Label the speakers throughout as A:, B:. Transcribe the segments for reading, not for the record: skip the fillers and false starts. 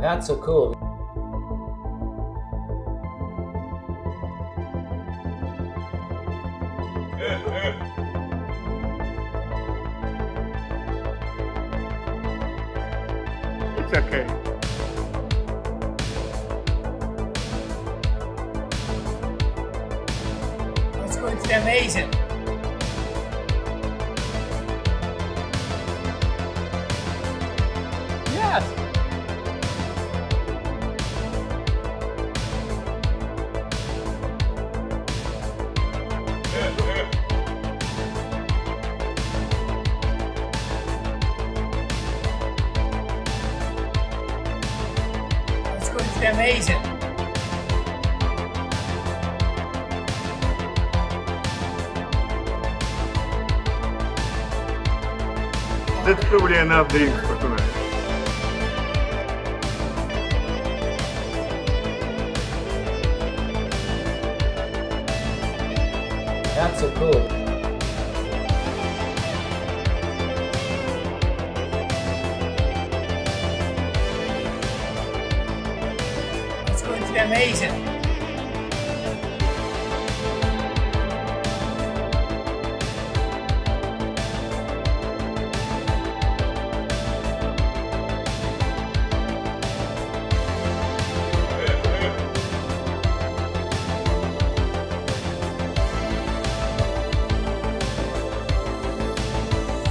A: That's so cool.
B: It's okay.
A: It's going to be amazing. Yes. It's going to be amazing.
B: That's probably enough drinks for tonight.
A: That's so cool. It's going to be amazing.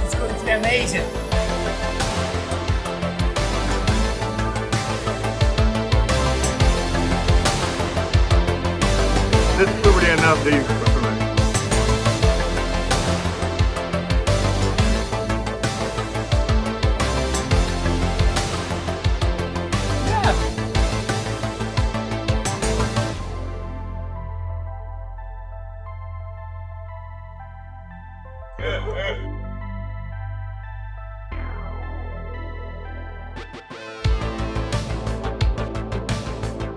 A: It's going to be amazing.
B: That's probably enough drinks for tonight.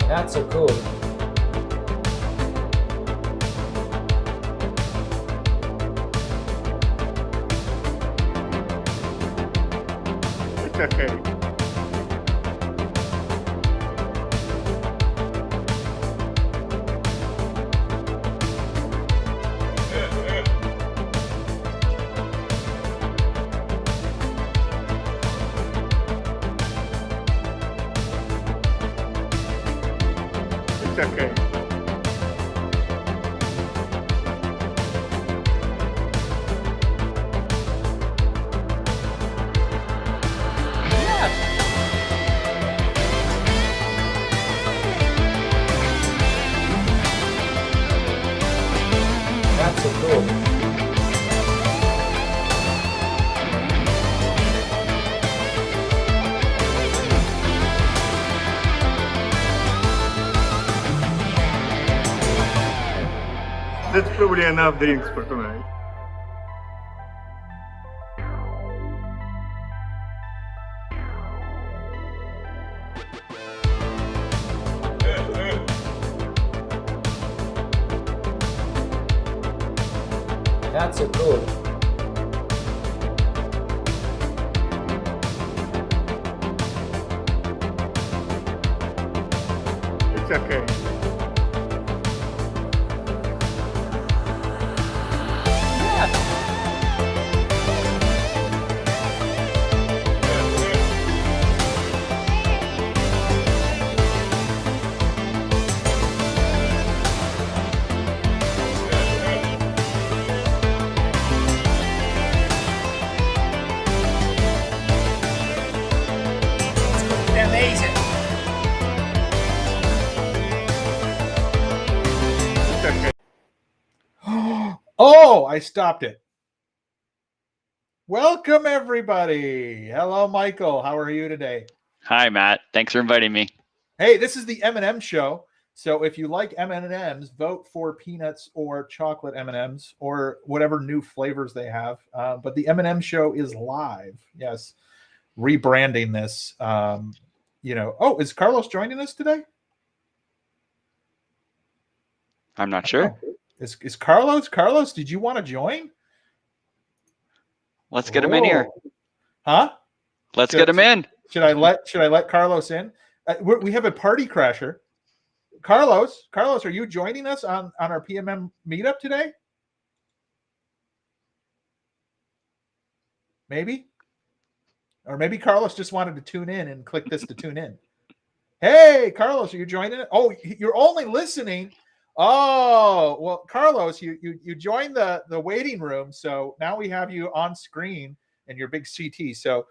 A: That's so cool.
B: It's okay. It's okay.
A: That's so cool.
B: That's probably enough drinks for tonight.
A: That's so cool.
B: It's okay.
A: It's going to be amazing.
B: It's okay.
C: Oh, I stopped it. Welcome, everybody. Hello, Michael. How are you today?
D: Hi, Matt. Thanks for inviting me.
C: Hey, this is the M&M show. So if you like M&Ms, vote for peanuts or chocolate M&Ms or whatever new flavors they have. But the M&M show is live. Yes, rebranding this. Oh, is Carlos joining us today?
D: I'm not sure.
C: Oh, is Carlos? Carlos, did you want to join?
D: Let's get him in here.
C: Huh?
D: Let's get him in.
C: Should I let Carlos in? We have a party crasher. Carlos, are you joining us on our PMM meetup today? Maybe? Or maybe Carlos just wanted to tune in and click this to tune in. Hey, Carlos, are you joining it? Oh, you're only listening. Oh, well, Carlos, you joined the waiting room, so now we have you on screen and your big CT. So,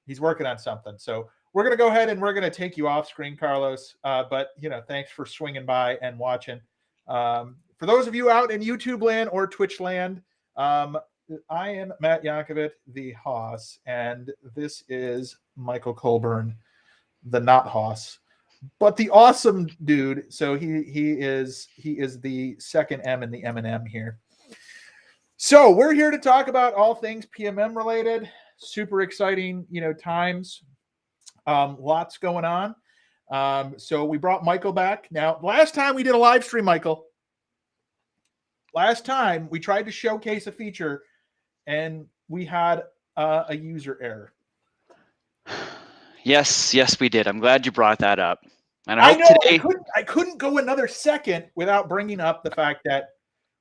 C: he's working on something. So we're going to go ahead and we're going to take you off screen, Carlos. But, thanks for swinging by and watching. For those of you out in YouTube land or Twitch land, I am Matt Yankovic, the Hoss, and this is Michael Colburn, the not Hoss, but the awesome dude. So he is the second M in the M&M here. So we're here to talk about all things PMM related. Super exciting, times. Lots going on. So we brought Michael back. Now, last time we did a live stream, Michael. Last time we tried to showcase a feature, and we had a user error.
D: Yes, we did. I'm glad you brought that up. And
C: I
D: hope
C: know
D: today...
C: I couldn't go another second without bringing up the fact that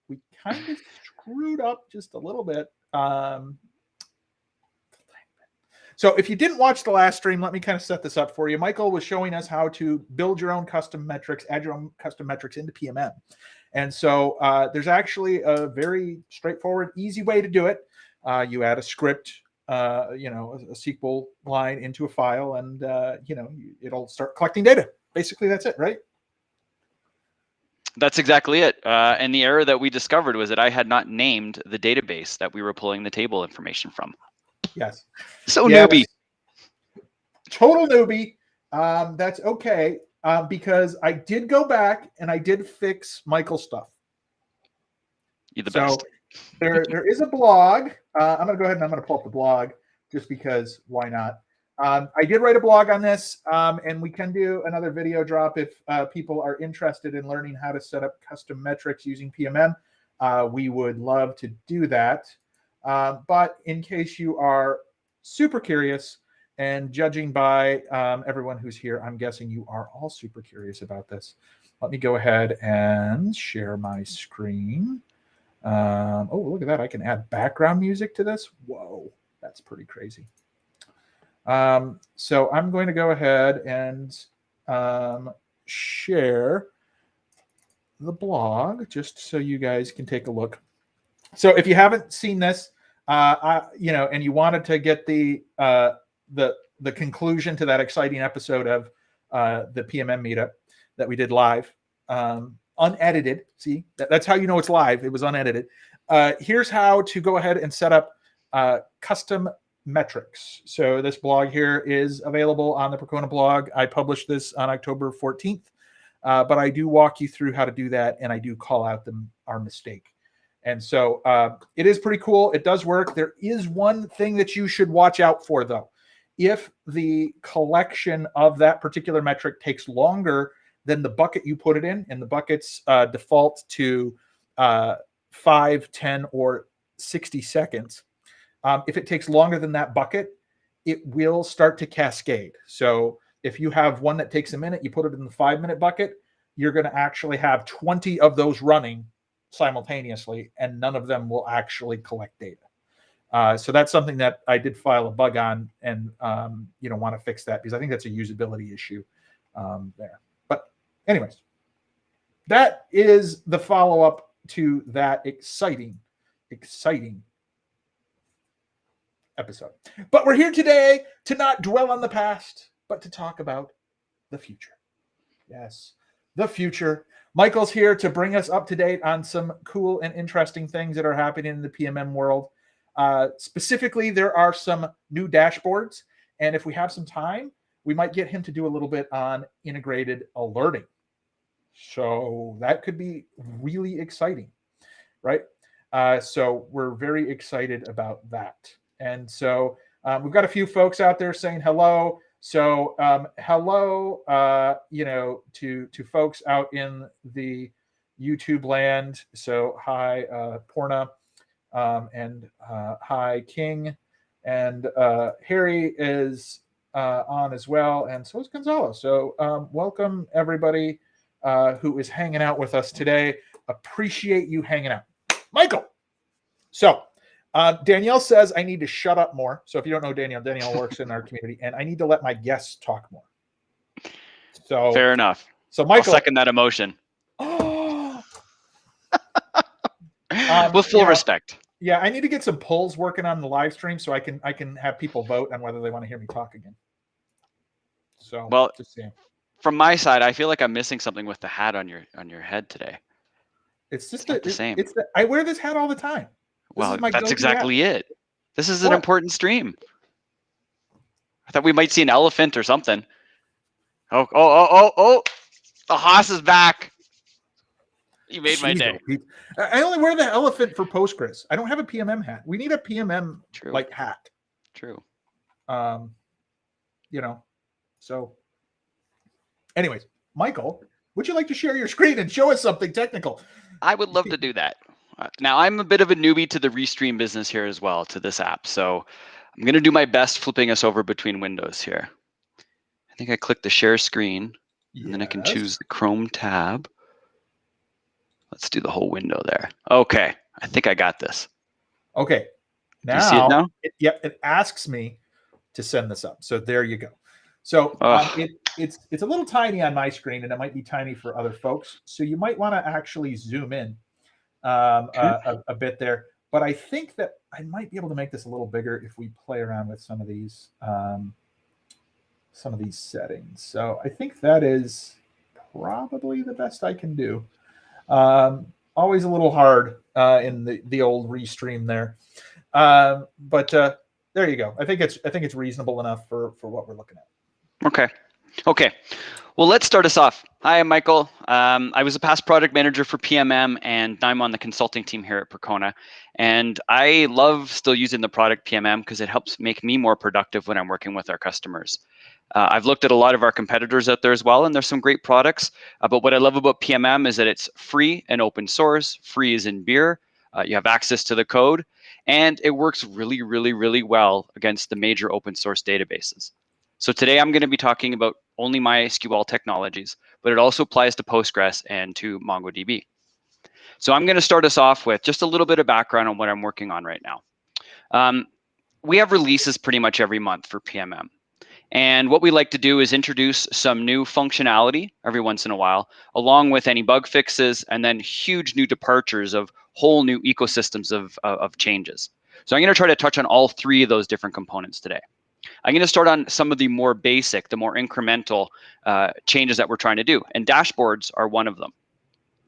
C: we kind of screwed up just a little bit. So if you didn't watch the last stream, let me kind of set this up for you. Michael was showing us how to build your own custom metrics, add your own custom metrics into PMM. And so there's actually a very straightforward, easy way to do it. You add a script, a SQL line into a file, and it'll start collecting data. Basically, that's it, right?
D: That's exactly it. And the error that we discovered was that I had not named the database that we were pulling the table information from.
C: Yes.
D: So newbie.
C: Total newbie. That's okay, because I did go back and I did fix Michael's stuff.
D: You're the best.
C: There is a blog. I'm going to go ahead and I'm going to pull up the blog just because why not? I did write a blog on this, and we can do another video drop if people are interested in learning how to set up custom metrics using PMM. We would love to do that. But in case you are super curious, and judging by everyone who's here, I'm guessing you are all super curious about this. Let me go ahead and share my screen. Oh, look at that. I can add background music to this. Whoa, that's pretty crazy. So I'm going to go ahead and share the blog just so you guys can take a look. So if you haven't seen this, and you wanted to get the conclusion to that exciting episode of the PMM meetup that we did live, unedited. See, that's how you know it's live. It was unedited. Here's how to go ahead and set up custom metrics. So this blog here is available on the Percona blog. I published this on October 14th, but I do walk you through how to do that, and I do call out our mistake. And so it is pretty cool. It does work. There is one thing that you should watch out for, though. If the collection of that particular metric takes longer than the bucket you put it in, and the buckets default to 5, 10, or 60 seconds, if it takes longer than that bucket, it will start to cascade. So if you have one that takes a minute, you put it in the 5-minute bucket, you're going to actually have 20 of those running simultaneously, and none of them will actually collect data. So that's something that I did file a bug on, and want to fix that because I think that's a usability issue there. But anyways, that is the follow-up to that exciting episode. But we're here today to not dwell on the past, but to talk about the future. Yes, the future. Michael's here to bring us up to date on some cool and interesting things that are happening in the PMM world. Specifically, there are some new dashboards, and if we have some time, we might get him to do a little bit on integrated alerting. So that could be really exciting, right? So we're very excited about that. And so we've got a few folks out there saying hello. So hello, to folks out in the YouTube land. So hi, Porna, and hi, King. And Harry is on as well, and so is Gonzalo. So welcome everybody who is hanging out with us today. Appreciate you hanging out. Michael. So Danielle says I need to shut up more. So if you don't know Danielle, Danielle works in our community, and I need to let my guests talk more. So
D: Fair enough.
C: So Michael,
D: I'll second that emotion.
C: with
D: full respect.
C: Yeah, I need to get some polls working on the live stream so I can have people vote on whether they want to hear me talk again. So
D: well,
C: just saying.
D: From my side, I feel like I'm missing something with the hat on your head today.
C: It's just
D: the same.
C: I wear this hat all the time.
D: Well, that's exactly it. This is an important stream. I thought we might see an elephant or something. Oh! The Haas is back. You made my day.
C: I only wear the elephant for Postgres. I don't have a PMM hat. We need a PMM like hat.
D: True.
C: So anyways, Michael, would you like to share your screen and show us something technical?
D: I would love to do that. Now, I'm a bit of a newbie to the Restream business here as well, to this app. So I'm going to do my best flipping us over between windows here. I think I click the share screen, and then I can choose the Chrome tab. Let's do the whole window there. Okay, I think I got this.
C: Okay. Now,
D: do you see it now?
C: It asks me to send this up. So there you go. So it's a little tiny on my screen, and it might be tiny for other folks. So you might want to actually zoom in a bit there. But I think that I might be able to make this a little bigger if we play around with some of these settings. So I think that is probably the best I can do. Always a little hard in the old Restream there, but there you go. I think it's reasonable enough for what we're looking at.
D: Okay. Well, let's start us off. Hi, I'm Michael. I was a past product manager for PMM, and I'm on the consulting team here at Percona. And I love still using the product PMM because it helps make me more productive when I'm working with our customers. I've looked at a lot of our competitors out there as well, and there's some great products. But what I love about PMM is that it's free and open source. Free is in beer. You have access to the code, and it works really, really, really well against the major open source databases. So today I'm going to be talking about only MySQL technologies, but it also applies to Postgres and to MongoDB. So I'm going to start us off with just a little bit of background on what I'm working on right now. We have releases pretty much every month for PMM. And what we like to do is introduce some new functionality every once in a while, along with any bug fixes, and then huge new departures of whole new ecosystems of changes. So I'm going to try to touch on all three of those different components today. I'm going to start on some of the more basic, the more incremental changes that we're trying to do. And dashboards are one of them.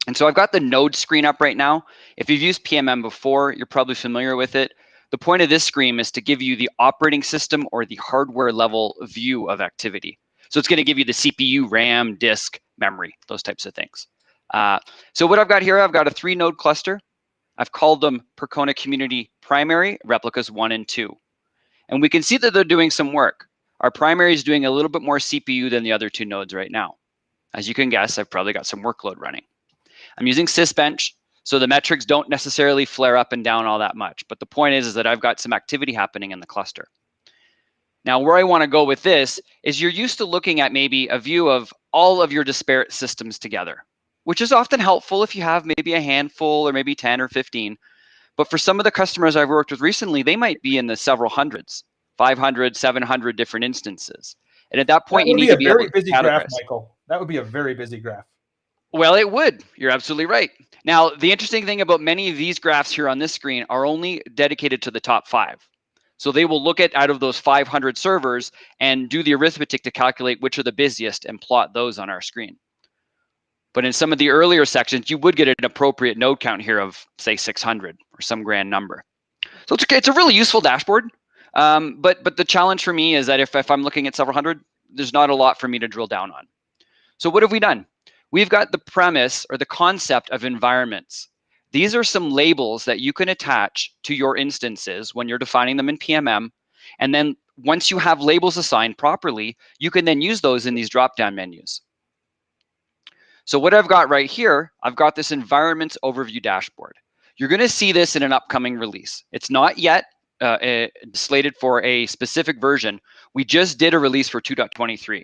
D: And so I've got the node screen up right now. If you've used PMM before, you're probably familiar with it. The point of this screen is to give you the operating system or the hardware level view of activity. So it's going to give you the CPU, RAM, disk, memory, those types of things. So what I've got here, I've got a 3-node cluster. I've called them Percona Community Primary, replicas 1 and 2. And we can see that they're doing some work. Our primary is doing a little bit more CPU than the other 2 nodes right now. As you can guess, I've probably got some workload running. I'm using Sysbench, so the metrics don't necessarily flare up and down all that much. But the point is that I've got some activity happening in the cluster. Now, where I want to go with this is you're used to looking at maybe a view of all of your disparate systems together, which is often helpful if you have maybe a handful or maybe 10 or 15. But for some of the customers I've worked with recently, they might be in the several hundreds, 500, 700 different instances. And at that point, you need to be able to categorize.
C: That would be a very busy graph, Michael. That would be a very busy graph.
D: Well, it would. You're absolutely right. Now, the interesting thing about many of these graphs here on this screen are only dedicated to the top 5. So they will look at out of those 500 servers and do the arithmetic to calculate which are the busiest and plot those on our screen. But in some of the earlier sections, you would get an appropriate node count here of, say, 600 or some grand number. So it's a really useful dashboard. But the challenge for me is that if I'm looking at several hundred, there's not a lot for me to drill down on. So what have we done? We've got the premise or the concept of environments. These are some labels that you can attach to your instances when you're defining them in PMM. And then once you have labels assigned properly, you can then use those in these drop-down menus. So what I've got right here, I've got this environments overview dashboard. You're going to see this in an upcoming release. It's not yet slated for a specific version. We just did a release for 2.23.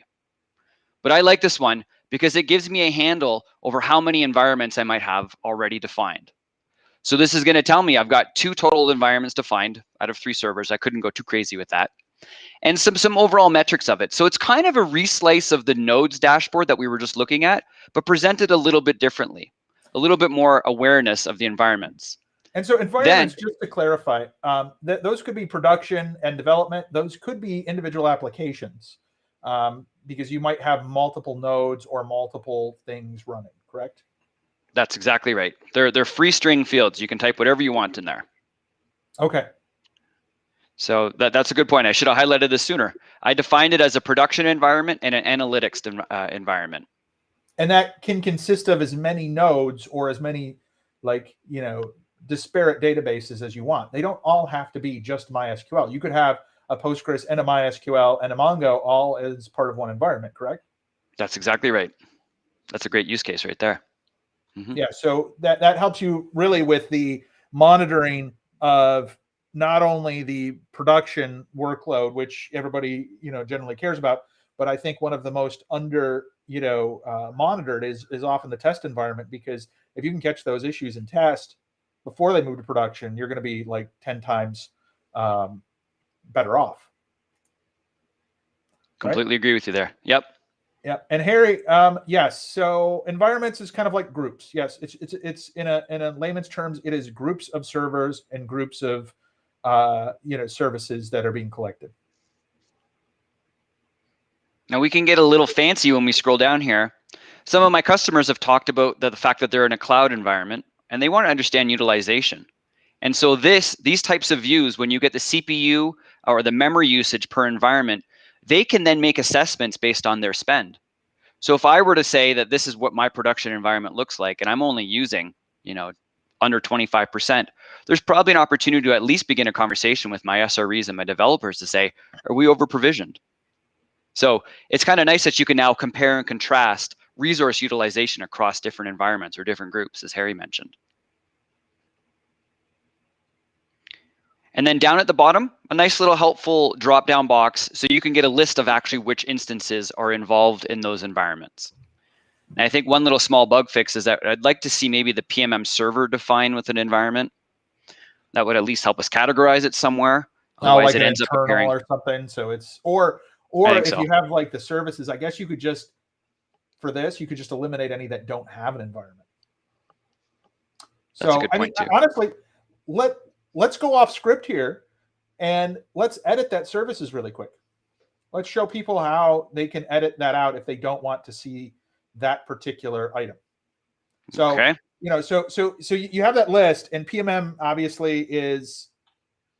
D: But I like this one because it gives me a handle over how many environments I might have already defined. So this is going to tell me I've got 2 total environments defined out of 3 servers. I couldn't go too crazy with that. And some overall metrics of it. So it's kind of a reslice of the nodes dashboard that we were just looking at, but presented a little bit differently, a little bit more awareness of the environments.
C: And so environments, just to clarify, those could be production and development. Those could be individual applications, because you might have multiple nodes or multiple things running, correct?
D: That's exactly right. They're free string fields. You can type whatever you want in there.
C: Okay.
D: So that's a good point. I should have highlighted this sooner. I defined it as a production environment and an analytics environment.
C: And that can consist of as many nodes or as many, like, you know, disparate databases as you want. They don't all have to be just MySQL. You could have a Postgres and a MySQL and a Mongo all as part of one environment, correct?
D: That's exactly right. That's a great use case right there.
C: Yeah, so that helps you really with the monitoring of not only the production workload, which everybody, you know, generally cares about, but I think one of the most under, you know, monitored is often the test environment, because if you can catch those issues in test before they move to production, you're going to be like 10 times better off.
D: Completely agree with you there. Yep.
C: Yeah, and Harry, yes. So environments is kind of like groups. Yes, it's in a layman's terms, it is groups of servers and groups of you know, services that are being collected.
D: Now we can get a little fancy when we scroll down here. Some of my customers have talked about the fact that they're in a cloud environment and they want to understand utilization. And so these types of views, when you get the CPU or the memory usage per environment, they can then make assessments based on their spend. So if I were to say that this is what my production environment looks like, and I'm only using, you know, under 25%, there's probably an opportunity to at least begin a conversation with my SREs and my developers to say, are we over provisioned? So it's kind of nice that you can now compare and contrast resource utilization across different environments or different groups, as Harry mentioned. And then down at the bottom, a nice little helpful drop-down box so you can get a list of actually which instances are involved in those environments. And I think one little small bug fix is that I'd like to see maybe the PMM server defined with an environment. That would at least help us categorize it somewhere. Otherwise,
C: like
D: it
C: an
D: ends up
C: internal
D: appearing
C: or something. So it's or if you have like the services, I guess you could just, for this, you could just eliminate any that don't have an environment.
D: That's
C: So
D: a good point too.
C: Honestly, let's go off script here and let's edit that services really quick. Let's show people how they can edit that out if they don't want to see that particular item. So,
D: okay.
C: You know, so you have that list, and PMM obviously is,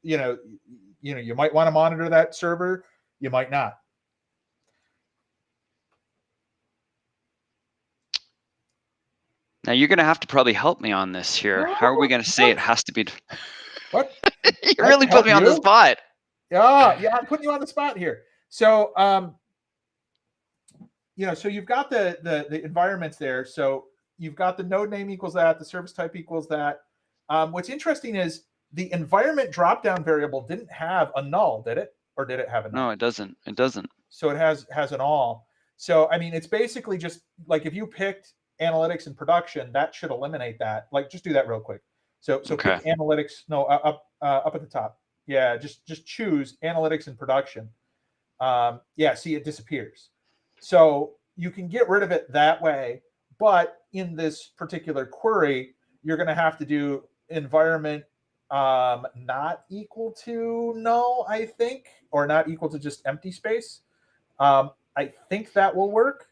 C: you know, you might want to monitor that server, you might not.
D: Now you're going to have to probably help me on this here. How are we going to say it has to be?
C: What?
D: You really put me on the spot.
C: Yeah, I'm putting you on the spot here. So, you know, so you've got the environments there. So you've got the node name equals that, the service type equals that. What's interesting is the environment dropdown variable didn't have a null, did it? Or did it have a null?
D: No, it doesn't. It doesn't.
C: So it has an all. So, I mean, it's basically just like if you picked analytics and production, that should eliminate that. Like, just do that real quick. So
D: okay.
C: Pick analytics, no, up at the top. Yeah, just choose analytics and production. Yeah, see, it disappears. So you can get rid of it that way. But in this particular query, you're going to have to do environment not equal to null, I think, or not equal to just empty space. I think that will work.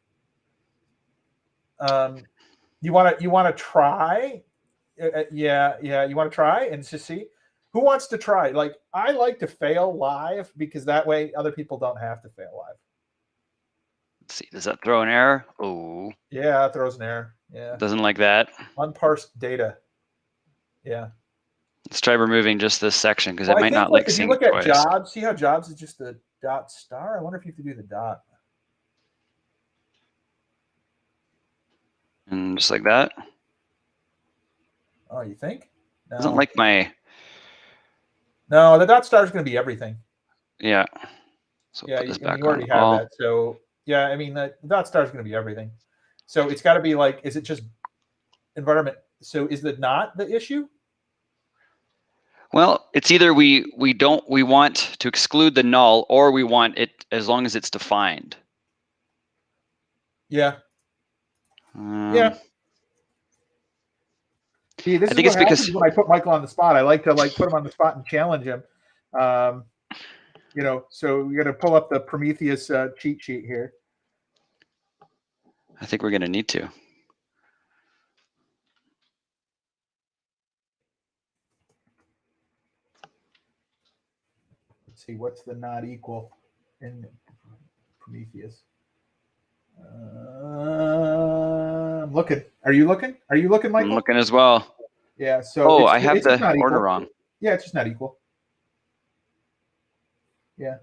C: You want to try? Yeah. You want to try and just see who wants to try. Like, I like to fail live because that way other people don't have to fail live.
D: Let's see. Does that throw an error? Oh.
C: Yeah, it throws an error. Yeah.
D: Doesn't like that.
C: Unparsed data. Yeah.
D: Let's try removing just this section because it might not like seeing
C: it twice. If you look at
D: twice.
C: jobs, see how jobs is just the dot star? I wonder if you have to do the dot.
D: And just like that.
C: Oh, you think? No.
D: Doesn't like my.
C: No, the dot star is going to be everything.
D: Yeah. So
C: Yeah,
D: put this
C: I mean,
D: back
C: you
D: on
C: already have
D: all.
C: that. So yeah, I mean, the dot star is going to be everything. So it's got to be like, is it just environment? So is that not the issue?
D: Well, it's either we want to exclude the null, or we want it as long as it's defined.
C: Yeah.
D: Um,
C: Yeah. See, this
D: I
C: is
D: think
C: what
D: it's because,
C: happens when I put Michael on the spot. I like to put him on the spot and challenge him. You know, so we got to pull up the Prometheus cheat sheet here.
D: I think we're going to need to.
C: Let's see, what's the not equal in Prometheus? I'm looking. Are you looking? Are you looking, Michael?
D: I'm looking as well.
C: Yeah. So
D: Oh,
C: it's
D: I have
C: it's just
D: the
C: not
D: order
C: equal.
D: wrong.
C: Yeah, it's just not equal. Yeah.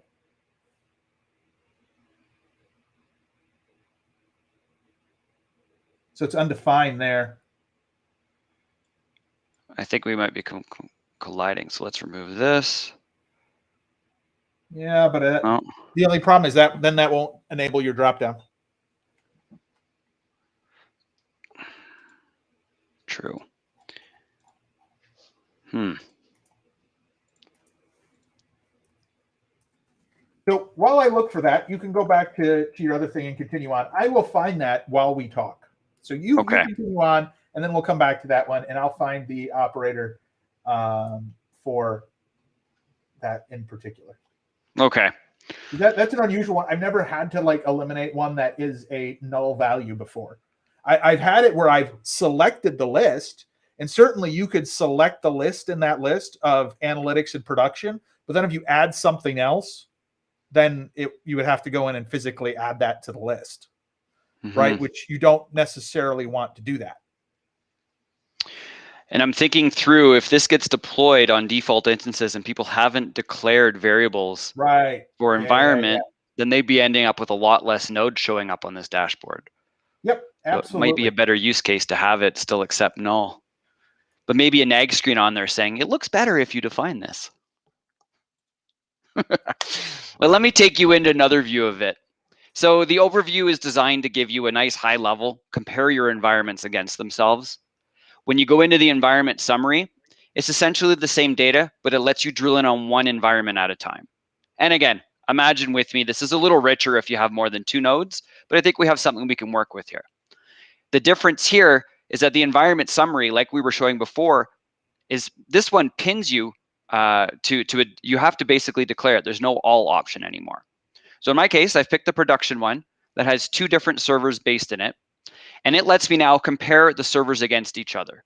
C: So it's undefined there.
D: I think we might be colliding. So let's remove this.
C: Yeah, but
D: Oh,
C: the only problem is that then that won't enable your dropdown.
D: true.
C: So while I look for that, you can go back to your other thing and continue on. I will find that while we talk. So you continue on, and then we'll come back to that one, and I'll find the operator for that in particular.
D: Okay.
C: That's an unusual one. I've never had to like eliminate one that is a null value before. I've had it where I've selected the list, and certainly you could select the list in that list of analytics and production, but then if you add something else, then you would have to go in and physically add that to the list, right? Which you don't necessarily want to do that.
D: And I'm thinking through, if this gets deployed on default instances and people haven't declared variables for environment, then they'd be ending up with a lot less nodes showing up on this dashboard.
C: Yep, absolutely.
D: So it might be a better use case to have it still accept null. But maybe a nag screen on there saying, it looks better if you define this. Well, let me take you into another view of it. So the overview is designed to give you a nice high level, compare your environments against themselves. When you go into the environment summary, it's essentially the same data, but it lets you drill in on one environment at a time. And again, imagine with me, this is a little richer if you have more than 2 nodes, but I think we have something we can work with here. The difference here is that the environment summary, like we were showing before, is this one pins you you have to basically declare it. There's no all option anymore. So in my case, I've picked the production one that has 2 different servers based in it, and it lets me now compare the servers against each other.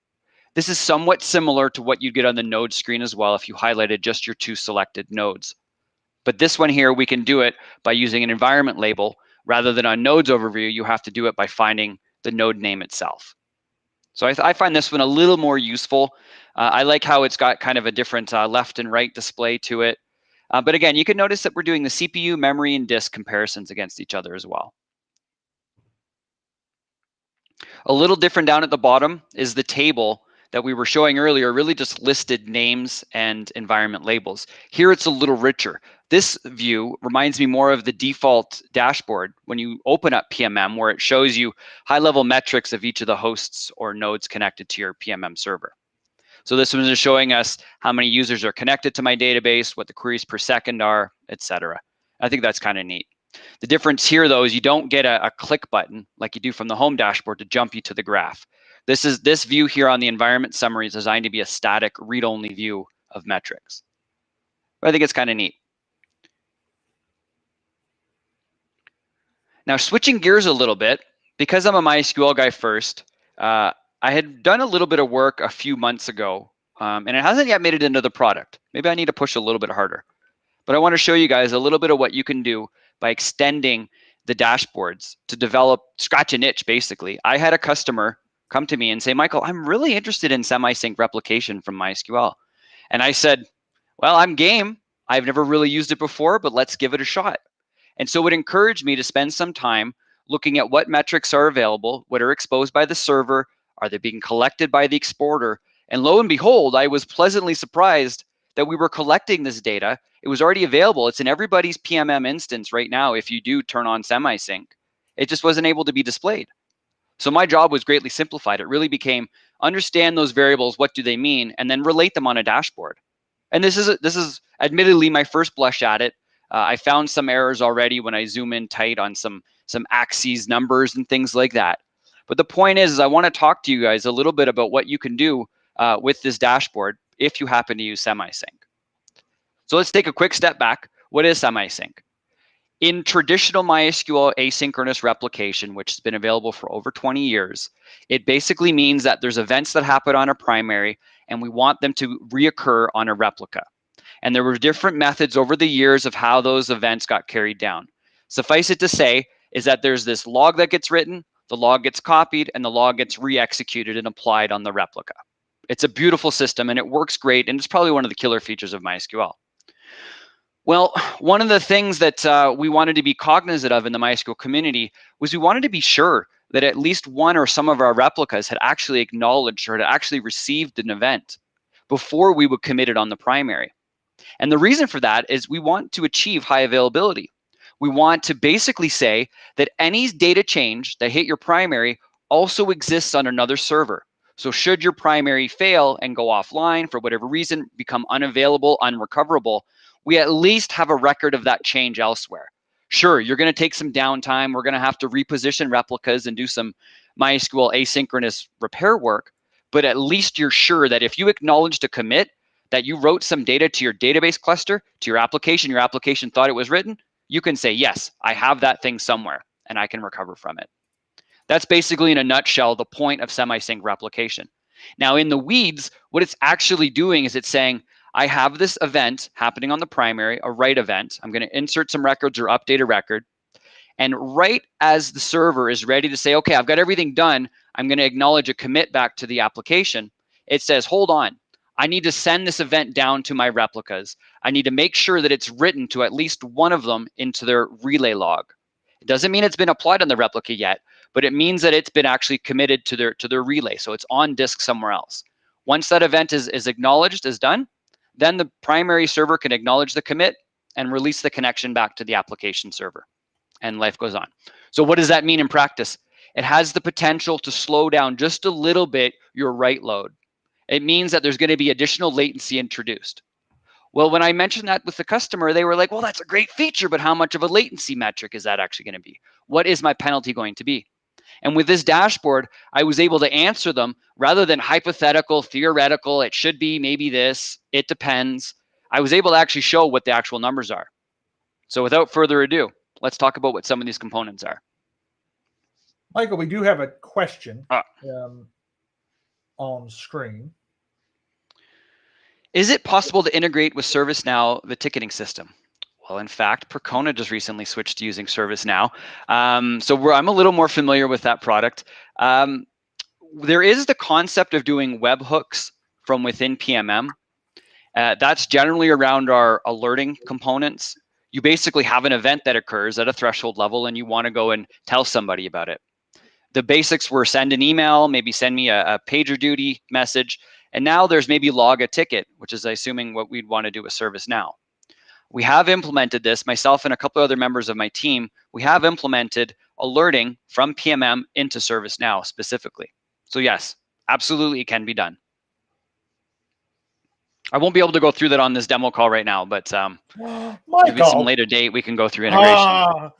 D: This is somewhat similar to what you'd get on the node screen as well if you highlighted just your 2 selected nodes. But this one here, we can do it by using an environment label. Rather than on nodes overview, you have to do it by finding the node name itself. So I find this one a little more useful. I like how it's got kind of a different left and right display to it. But again, you can notice that we're doing the CPU, memory, and disk comparisons against each other as well. A little different down at the bottom is the table that we were showing earlier, really just listed names and environment labels. Here it's a little richer. This view reminds me more of the default dashboard when you open up PMM, where it shows you high-level metrics of each of the hosts or nodes connected to your PMM server. So this one is showing us how many users are connected to my database, what the queries per second are, etc. I think that's kind of neat. The difference here, though, is you don't get a click button like you do from the home dashboard to jump you to the graph. This view here on the environment summary is designed to be a static read-only view of metrics. But I think it's kind of neat. Now, switching gears a little bit, because I'm a MySQL guy first, I had done a little bit of work a few months ago, and it hasn't yet made it into the product. Maybe I need to push a little bit harder. But I want to show you guys a little bit of what you can do by extending the dashboards to develop, scratch an itch, basically. I had a customer come to me and say, Michael, I'm really interested in semi-sync replication from MySQL. And I said, well, I'm game. I've never really used it before, but let's give it a shot. And so it encouraged me to spend some time looking at what metrics are available, what are exposed by the server, are they being collected by the exporter? And lo and behold, I was pleasantly surprised that we were collecting this data. It was already available. It's in everybody's PMM instance right now if you do turn on semi-sync. It just wasn't able to be displayed. So my job was greatly simplified. It really became understand those variables, what do they mean, and then relate them on a dashboard. And this is admittedly my first blush at it. I found some errors already when I zoom in tight on some axes numbers and things like that. But the point is I want to talk to you guys a little bit about what you can do with this dashboard if you happen to use semi-sync. So let's take a quick step back. What is semi-sync? In traditional MySQL asynchronous replication, which has been available for over 20 years, it basically means that there's events that happen on a primary and we want them to reoccur on a replica. And there were different methods over the years of how those events got carried down. Suffice it to say is that there's this log that gets written, the log gets copied, and the log gets re-executed and applied on the replica. It's a beautiful system and it works great, and it's probably one of the killer features of MySQL. Well, one of the things that we wanted to be cognizant of in the MySQL community was we wanted to be sure that at least one or some of our replicas had actually acknowledged or had actually received an event before we would commit it on the primary. And the reason for that is we want to achieve high availability. We want to basically say that any data change that hit your primary also exists on another server. So should your primary fail and go offline for whatever reason, become unavailable, unrecoverable, we at least have a record of that change elsewhere. Sure, you're going to take some downtime. We're going to have to reposition replicas and do some MySQL asynchronous repair work, but at least you're sure that if you acknowledged a commit, that you wrote some data to your database cluster, to your application thought it was written, you can say, yes, I have that thing somewhere and I can recover from it. That's basically in a nutshell the point of semi-sync replication. Now in the weeds, what it's actually doing is it's saying, I have this event happening on the primary, a write event. I'm going to insert some records or update a record. And right as the server is ready to say, okay, I've got everything done, I'm going to acknowledge a commit back to the application. It says, hold on, I need to send this event down to my replicas. I need to make sure that it's written to at least one of them into their relay log. It doesn't mean it's been applied on the replica yet, but it means that it's been actually committed to their relay. So it's on disk somewhere else. Once that event is acknowledged, is done, then the primary server can acknowledge the commit and release the connection back to the application server. And life goes on. So what does that mean in practice? It has the potential to slow down just a little bit your write load. It means that there's going to be additional latency introduced. Well, when I mentioned that with the customer, they were like, well, that's a great feature, but how much of a latency metric is that actually going to be? What is my penalty going to be? And with this dashboard, I was able to answer them rather than hypothetical, theoretical, it should be maybe this, it depends. I was able to actually show what the actual numbers are. So without further ado, let's talk about what some of these components are.
C: Michael, we do have a question on screen.
D: Is it possible to integrate with ServiceNow, the ticketing system? Well, in fact, Percona just recently switched to using ServiceNow. So I'm a little more familiar with that product. There is the concept of doing webhooks from within PMM. That's generally around our alerting components. You basically have an event that occurs at a threshold level and you want to go and tell somebody about it. The basics were send an email, maybe send me a PagerDuty message. And now there's maybe log a ticket, which is assuming what we'd want to do with ServiceNow. We have implemented this, myself and a couple other members of my team, we have implemented alerting from PMM into ServiceNow specifically. So yes, absolutely it can be done. I won't be able to go through that on this demo call right now, but maybe some later date we can go through integration.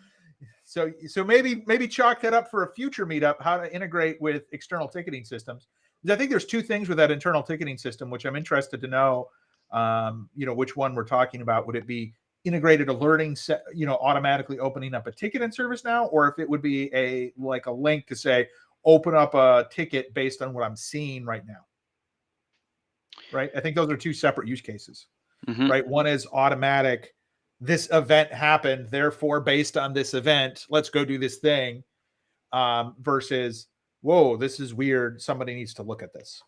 C: So maybe chalk that up for a future meetup, how to integrate with external ticketing systems. Because I think there's two things with that internal ticketing system, which I'm interested to know, which one we're talking about. Would it be integrated alerting, automatically opening up a ticket in ServiceNow, or if it would be a link to say, open up a ticket based on what I'm seeing right now. Right. I think those are two separate use cases, right? One is automatic. This event happened, therefore, based on this event, let's go do this thing, versus, whoa, this is weird. Somebody needs to look at this.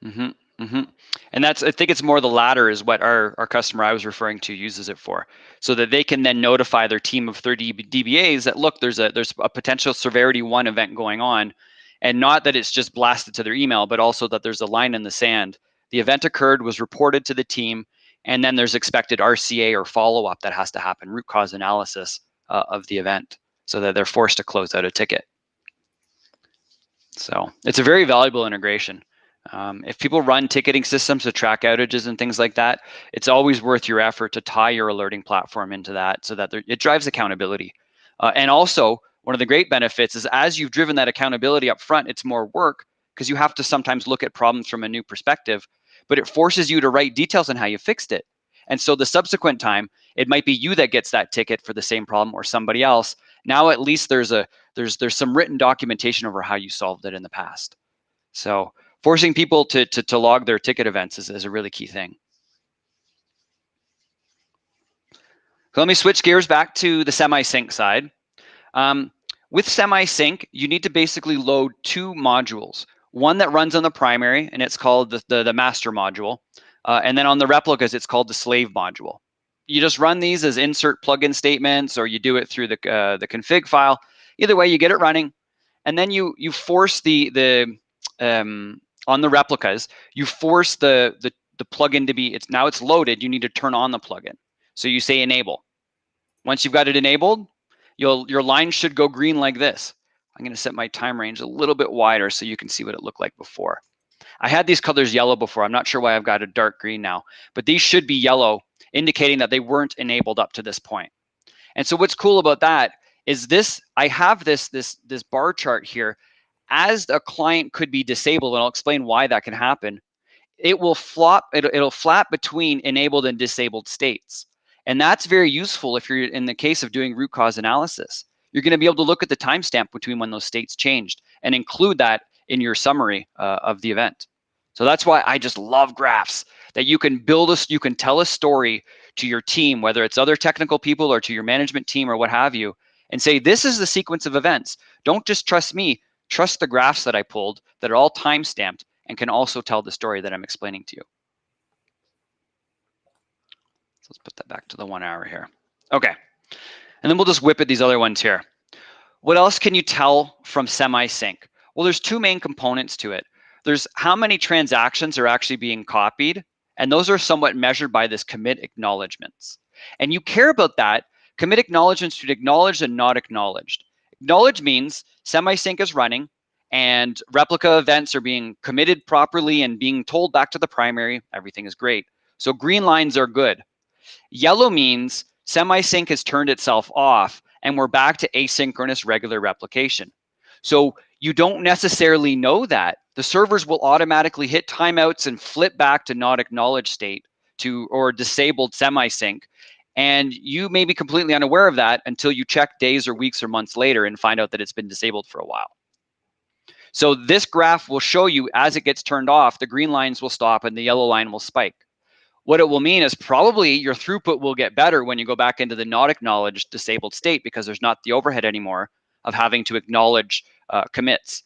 D: And I think it's more the latter is what our customer I was referring to uses it for, so that they can then notify their team of 30 DBAs that, look, there's a potential severity 1 event going on, and not that it's just blasted to their email, but also that there's a line in the sand. The event occurred, was reported to the team, And then there's expected RCA or follow-up that has to happen, root cause analysis of the event, so that they're forced to close out a ticket. So it's a very valuable integration. If people run ticketing systems to track outages and things like that, it's always worth your effort to tie your alerting platform into that, so that it drives accountability. And also, one of the great benefits is, as you've driven that accountability up front, it's more work because you have to sometimes look at problems from a new perspective, but it forces you to write details on how you fixed it. And so the subsequent time, it might be you that gets that ticket for the same problem or somebody else. Now at least there's some written documentation over how you solved it in the past. So forcing people to log their ticket events is a really key thing. So let me switch gears back to the semi-sync side. With semi-sync, you need to basically load two modules. One that runs on the primary, and it's called the master module. And then on the replicas, it's called the slave module. You just run these as insert plugin statements, or you do it through the config file. Either way, you get it running. And then you force on the replicas, you force the plugin to be, now it's loaded, you need to turn on the plugin. So you say enable. Once you've got it enabled, your line should go green like this. I'm going to set my time range a little bit wider so you can see what it looked like before. I had these colors yellow before. I'm not sure why I've got a dark green now, but these should be yellow, indicating that they weren't enabled up to this point. And so what's cool about that is this, I have this bar chart here. As a client could be disabled, and I'll explain why that can happen, it will flop, it'll flap between enabled and disabled states. And that's very useful if you're in the case of doing root cause analysis. You're going to be able to look at the timestamp between when those states changed and include that in your summary of the event. So that's why I just love graphs, that you can you can tell a story to your team, whether it's other technical people or to your management team or what have you, and say, this is the sequence of events. Don't just trust me, trust the graphs that I pulled that are all time-stamped and can also tell the story that I'm explaining to you. So let's put that back to the 1 hour here. Okay, and then we'll just whip at these other ones here. What else can you tell from semi-sync? Well, there's two main components to it. There's how many transactions are actually being copied, and those are somewhat measured by this commit acknowledgements. And you care about that. Commit acknowledgements should acknowledged and not acknowledged. Acknowledged means semi-sync is running and replica events are being committed properly and being told back to the primary, everything is great. So green lines are good. Yellow means semi-sync has turned itself off and we're back to asynchronous regular replication. So you don't necessarily know that. The servers will automatically hit timeouts and flip back to not acknowledged state or disabled semi-sync. And you may be completely unaware of that until you check days or weeks or months later and find out that it's been disabled for a while. So this graph will show you as it gets turned off, the green lines will stop and the yellow line will spike. What it will mean is probably your throughput will get better when you go back into the not acknowledged disabled state because there's not the overhead anymore of having to acknowledge commits.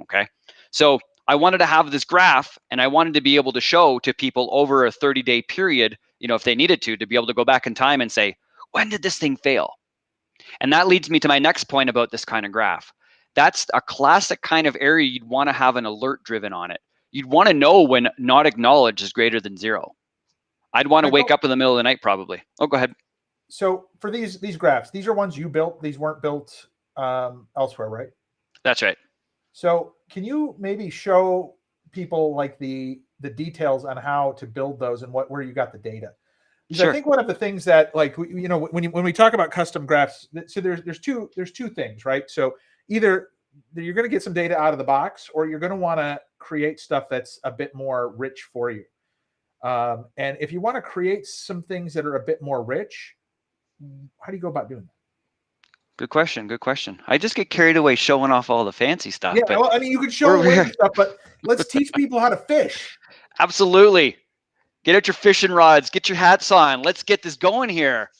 D: Okay, so I wanted to have this graph and I wanted to be able to show to people over a 30-day period, you know, if they needed to be able to go back in time and say, when did this thing fail? And that leads me to my next point about this kind of graph. That's a classic kind of area you'd want to have an alert driven on it. You'd want to know when not acknowledged is greater than 0. I'd want to wake up in the middle of the night probably. Oh, go ahead.
C: So for these graphs, these are ones you built. These weren't built elsewhere, right?
D: That's right.
C: So can you maybe show people like the details on how to build those and where you got the data? Because
D: sure.
C: I think one of the things that, like, you know, when we talk about custom graphs, so there's two things, right? So either you're going to get some data out of the box, or you're going to want to create stuff that's a bit more rich for you. And if you want to create some things that are a bit more rich, how do you go about doing that?
D: Good question. Good question. I just get carried away showing off all the fancy stuff.
C: Yeah,
D: but
C: well, I mean, you could show away stuff, but let's teach people how to fish.
D: Absolutely. Get out your fishing rods. Get your hats on. Let's get this going here.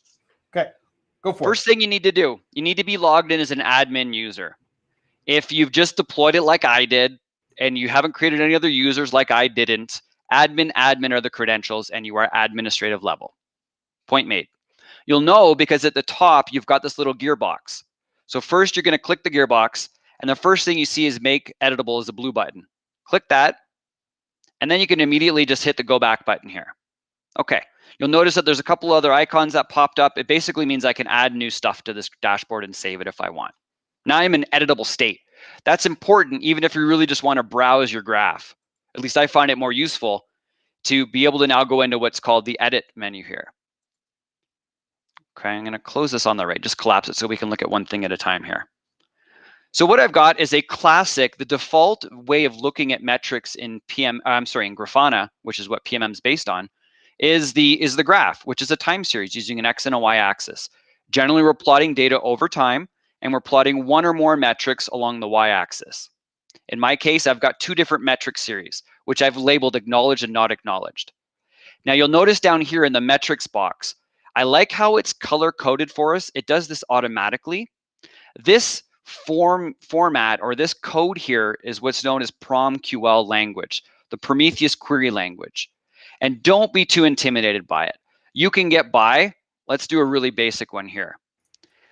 C: Okay, go for it.
D: First thing you need to do, you need to be logged in as an admin user. If you've just deployed it like I did, and you haven't created any other users like I didn't, admin are the credentials, and you are administrative level. Point made. You'll know because at the top, you've got this little gearbox. So first, you're going to click the gearbox, and the first thing you see is make editable is a blue button. Click that, and then you can immediately just hit the go back button here. Okay, You'll notice that there's a couple other icons that popped up. It basically means I can add new stuff to this dashboard and save it if I want. Now I'm in editable state. That's important even if you really just want to browse your graph. At least I find it more useful to be able to now go into what's called the edit menu here. Okay, I'm going to close this on the right, just collapse it so we can look at one thing at a time here. So what I've got is a classic, the default way of looking at metrics in in Grafana, which is what PMM is based on, is the graph, which is a time series using an X and a Y axis. Generally, we're plotting data over time, and we're plotting one or more metrics along the Y axis. In my case, I've got two different metric series, which I've labeled acknowledged and not acknowledged. Now you'll notice down here in the metrics box, I like how it's color coded for us. It does this automatically. This format or this code here is what's known as PromQL language, the Prometheus query language. And don't be too intimidated by it. You can get by. Let's do a really basic one here.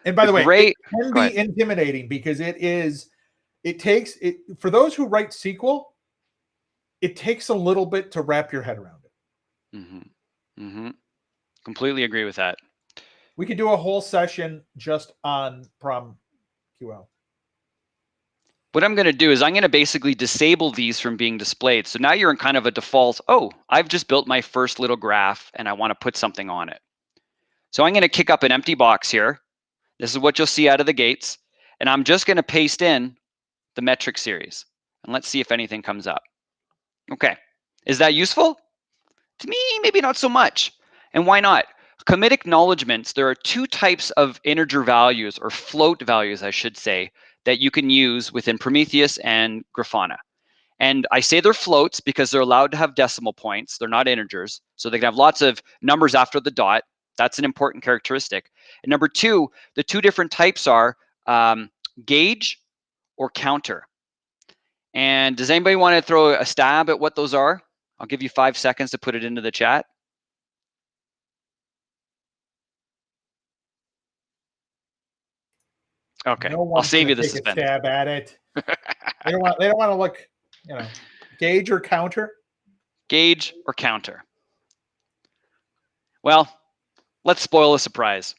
C: And by the way, it can be intimidating because it takes for those who write SQL, it takes a little bit to wrap your head around it.
D: Mm-hmm. Mm-hmm. Completely agree with that.
C: We could do a whole session just on PromQL.
D: What I'm going to do is I'm going to basically disable these from being displayed. So now you're in kind of a default, oh, I've just built my first little graph and I want to put something on it. So I'm going to kick up an empty box here. This is what you'll see out of the gates. And I'm just going to paste in the metric series. And let's see if anything comes up. Okay. Is that useful? To me, maybe not so much. And why not? Commit acknowledgements. There are two types of integer values, or float values, I should say, that you can use within Prometheus and Grafana. And I say they're floats because they're allowed to have decimal points. They're not integers. So they can have lots of numbers after the dot. That's an important characteristic. And number two, the two different types are gauge or counter. And does anybody want to throw a stab at what those are? I'll give you 5 seconds to put it into the chat. Okay,
C: no
D: I'll save you the suspense.
C: Stab at it. They don't want to look, gauge or counter.
D: Gauge or counter. Well, let's spoil the surprise.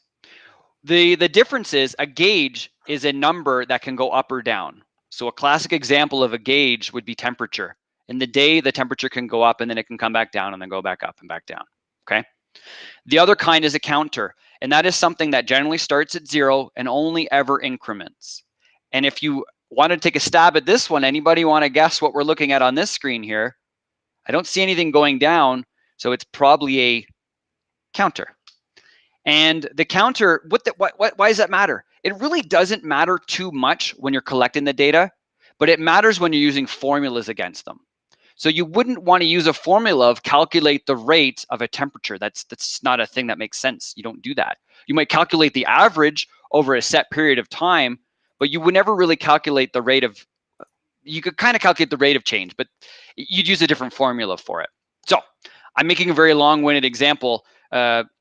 D: The difference is a gauge is a number that can go up or down. So a classic example of a gauge would be temperature. In the day, the temperature can go up and then it can come back down and then go back up and back down. Okay. The other kind is a counter, and that is something that generally starts at 0 and only ever increments. And if you want to take a stab at this one, anybody want to guess what we're looking at on this screen here? I don't see anything going down, so it's probably a counter. And the counter, why does that matter? It really doesn't matter too much when you're collecting the data, but it matters when you're using formulas against them. So you wouldn't want to use a formula of calculate the rate of a temperature. That's not a thing that makes sense. You don't do that. You might calculate the average over a set period of time, but you would never really calculate the rate of, you could kind of calculate the rate of change, but you'd use a different formula for it. So I'm making a very long-winded example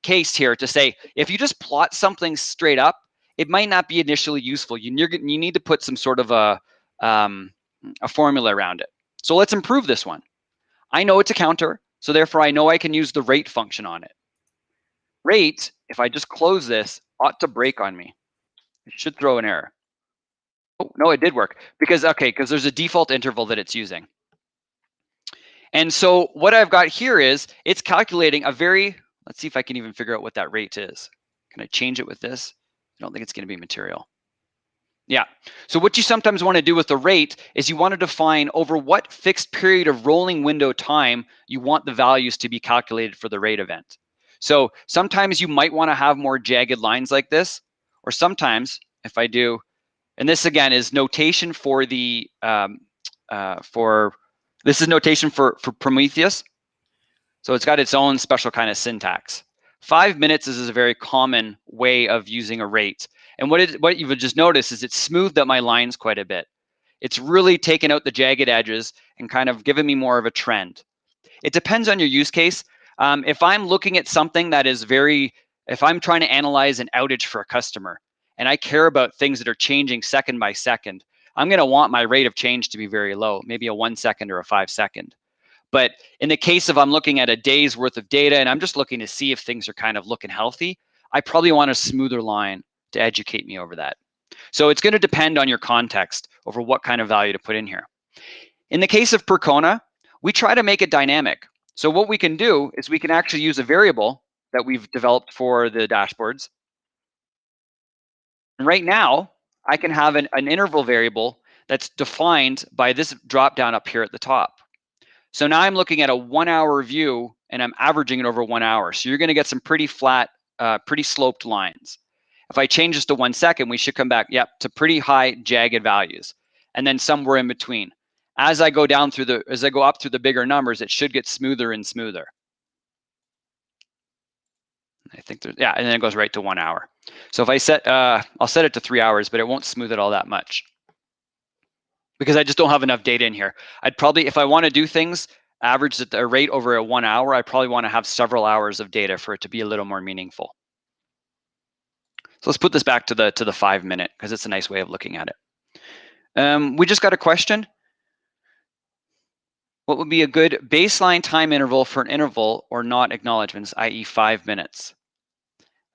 D: case here to say, if you just plot something straight up, it might not be initially useful. You need to put some sort of a formula around it. So let's improve this one. I know it's a counter, so therefore I know I can use the rate function on it. Rate, if I just close this, ought to break on me. It should throw an error. Oh, no, it did work because there's a default interval that it's using. And so what I've got here is it's calculating a let's see if I can even figure out what that rate is. Can I change it with this? I don't think it's going to be material. Yeah. So what you sometimes want to do with the rate is you want to define over what fixed period of rolling window time you want the values to be calculated for the rate event. So sometimes you might want to have more jagged lines like this, or sometimes if I do, and this again is notation for the this is notation for Prometheus. So it's got its own special kind of syntax. 5 minutes is a very common way of using a rate. And what you would just notice is it's smoothed out my lines quite a bit. It's really taken out the jagged edges and kind of given me more of a trend. It depends on your use case. If I'm looking at something that is if I'm trying to analyze an outage for a customer and I care about things that are changing second by second, I'm going to want my rate of change to be very low, maybe a 1 second or a 5 second. But in the case of I'm looking at a day's worth of data and I'm just looking to see if things are kind of looking healthy, I probably want a smoother line to educate me over that. So it's going to depend on your context over what kind of value to put in here. In the case of Percona, we try to make it dynamic. So what we can do is we can actually use a variable that we've developed for the dashboards. And right now, I can have an interval variable that's defined by this drop down up here at the top. So now I'm looking at a 1 hour view and I'm averaging it over 1 hour. So you're going to get some pretty flat, pretty sloped lines. If I change this to 1 second, we should come back, to pretty high jagged values, and then somewhere in between. As I go up through the bigger numbers, it should get smoother and smoother. I think and then it goes right to 1 hour. So if I set, I'll set it to 3 hours, but it won't smooth it all that much because I just don't have enough data in here. I'd probably, if I want to do things averaged at the rate over a 1 hour, I probably want to have several hours of data for it to be a little more meaningful. So let's put this back to the 5 minute because it's a nice way of looking at it. We just got a question. What would be a good baseline time interval for an interval or not acknowledgements, i.e. 5 minutes?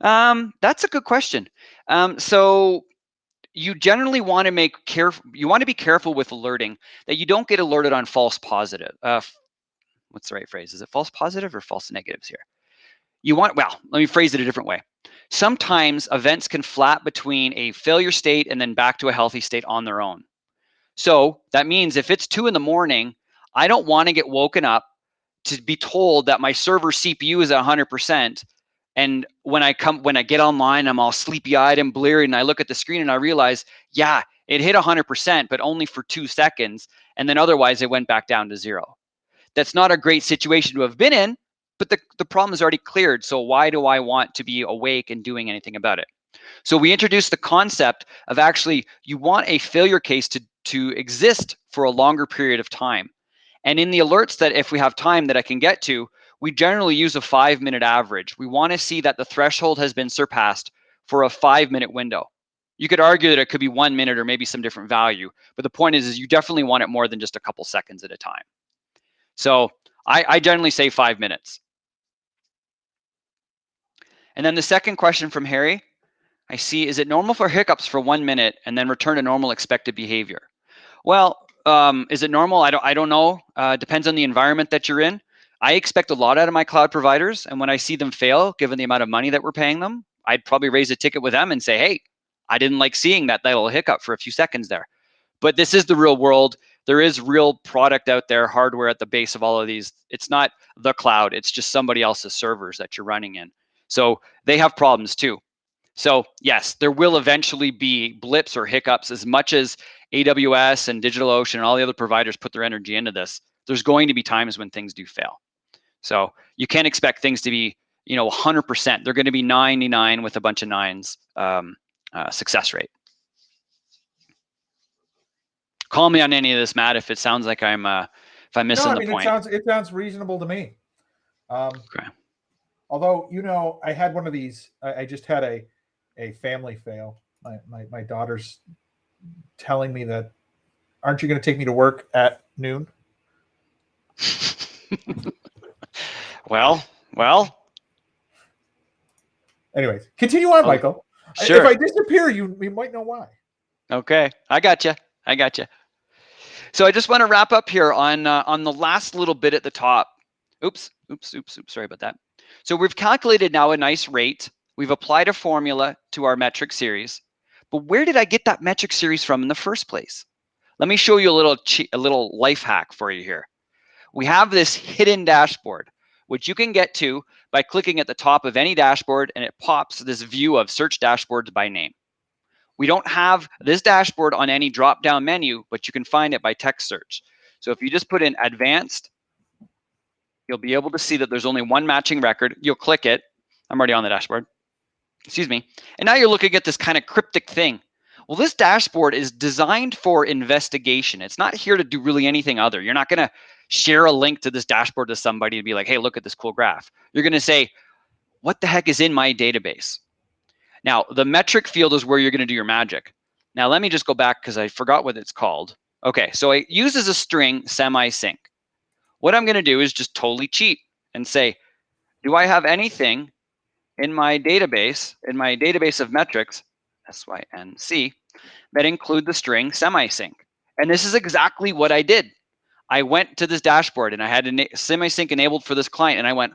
D: That's a good question. So you generally want to be careful with alerting that you don't get alerted on false positive. What's the right phrase? Is it false positive or false negatives here? Well, let me phrase it a different way. Sometimes events can flap between a failure state and then back to a healthy state on their own. So that means if it's 2 in the morning, I don't want to get woken up to be told that my server CPU is at 100%. And when I get online, I'm all sleepy-eyed and bleary, and I look at the screen and I realize, yeah, it hit 100%, but only for 2 seconds, and then otherwise it went back down to 0. That's not a great situation to have been in, but the problem is already cleared. So why do I want to be awake and doing anything about it? So we introduced the concept of actually you want a failure case to exist for a longer period of time. And in the alerts that if we have time that I can get to, we generally use a 5 minute average. We want to see that the threshold has been surpassed for a 5 minute window. You could argue that it could be 1 minute or maybe some different value, but the point is you definitely want it more than just a couple seconds at a time. So I generally say 5 minutes. And then the second question from Harry, I see, is it normal for hiccups for 1 minute and then return to normal expected behavior? Well, is it normal? I don't know. Depends on the environment that you're in. I expect a lot out of my cloud providers, and when I see them fail, given the amount of money that we're paying them, I'd probably raise a ticket with them and say, hey, I didn't like seeing that little hiccup for a few seconds there. But this is the real world. There is real product out there, hardware at the base of all of these. It's not the cloud. It's just somebody else's servers that you're running in. So they have problems too. So yes, there will eventually be blips or hiccups. As much as AWS and DigitalOcean and all the other providers put their energy into this, there's going to be times when things do fail. So you can't expect things to be, 100%. They're going to be 99 with a bunch of nines success rate. Call me on any of this, Matt, if it sounds like I'm missing the point.
C: It sounds reasonable to me.
D: Okay.
C: Although, I had one of these. I just had a family fail. My daughter's telling me that, aren't you going to take me to work at noon?
D: Well.
C: Anyways, continue on, Michael.
D: Sure.
C: If I disappear, you might know why.
D: Okay, I got you. So I just want to wrap up here on the last little bit at the top. Oops. Sorry about that. So we've calculated now a nice rate. We've applied a formula to our metric series. But where did I get that metric series from in the first place? Let me show you a little life hack for you here. We have this hidden dashboard, which you can get to by clicking at the top of any dashboard, and it pops this view of search dashboards by name. We don't have this dashboard on any drop-down menu, but you can find it by text search. So if you just put in advanced, you'll be able to see that there's only one matching record. You'll click it. I'm already on the dashboard. Excuse me. And now you're looking at this kind of cryptic thing. Well, this dashboard is designed for investigation. It's not here to do really anything other. You're not going to share a link to this dashboard to somebody to be like, hey, look at this cool graph. You're going to say, what the heck is in my database? Now, the metric field is where you're going to do your magic. Now, let me just go back because I forgot what it's called. Okay, so it uses a string semi-sync. what I'm going to do is just totally cheat and say, do I have anything in my database of metrics, SYNC, that include the string semi-sync? And this is exactly what I did. I went to this dashboard and I had semi-sync enabled for this client, and I went,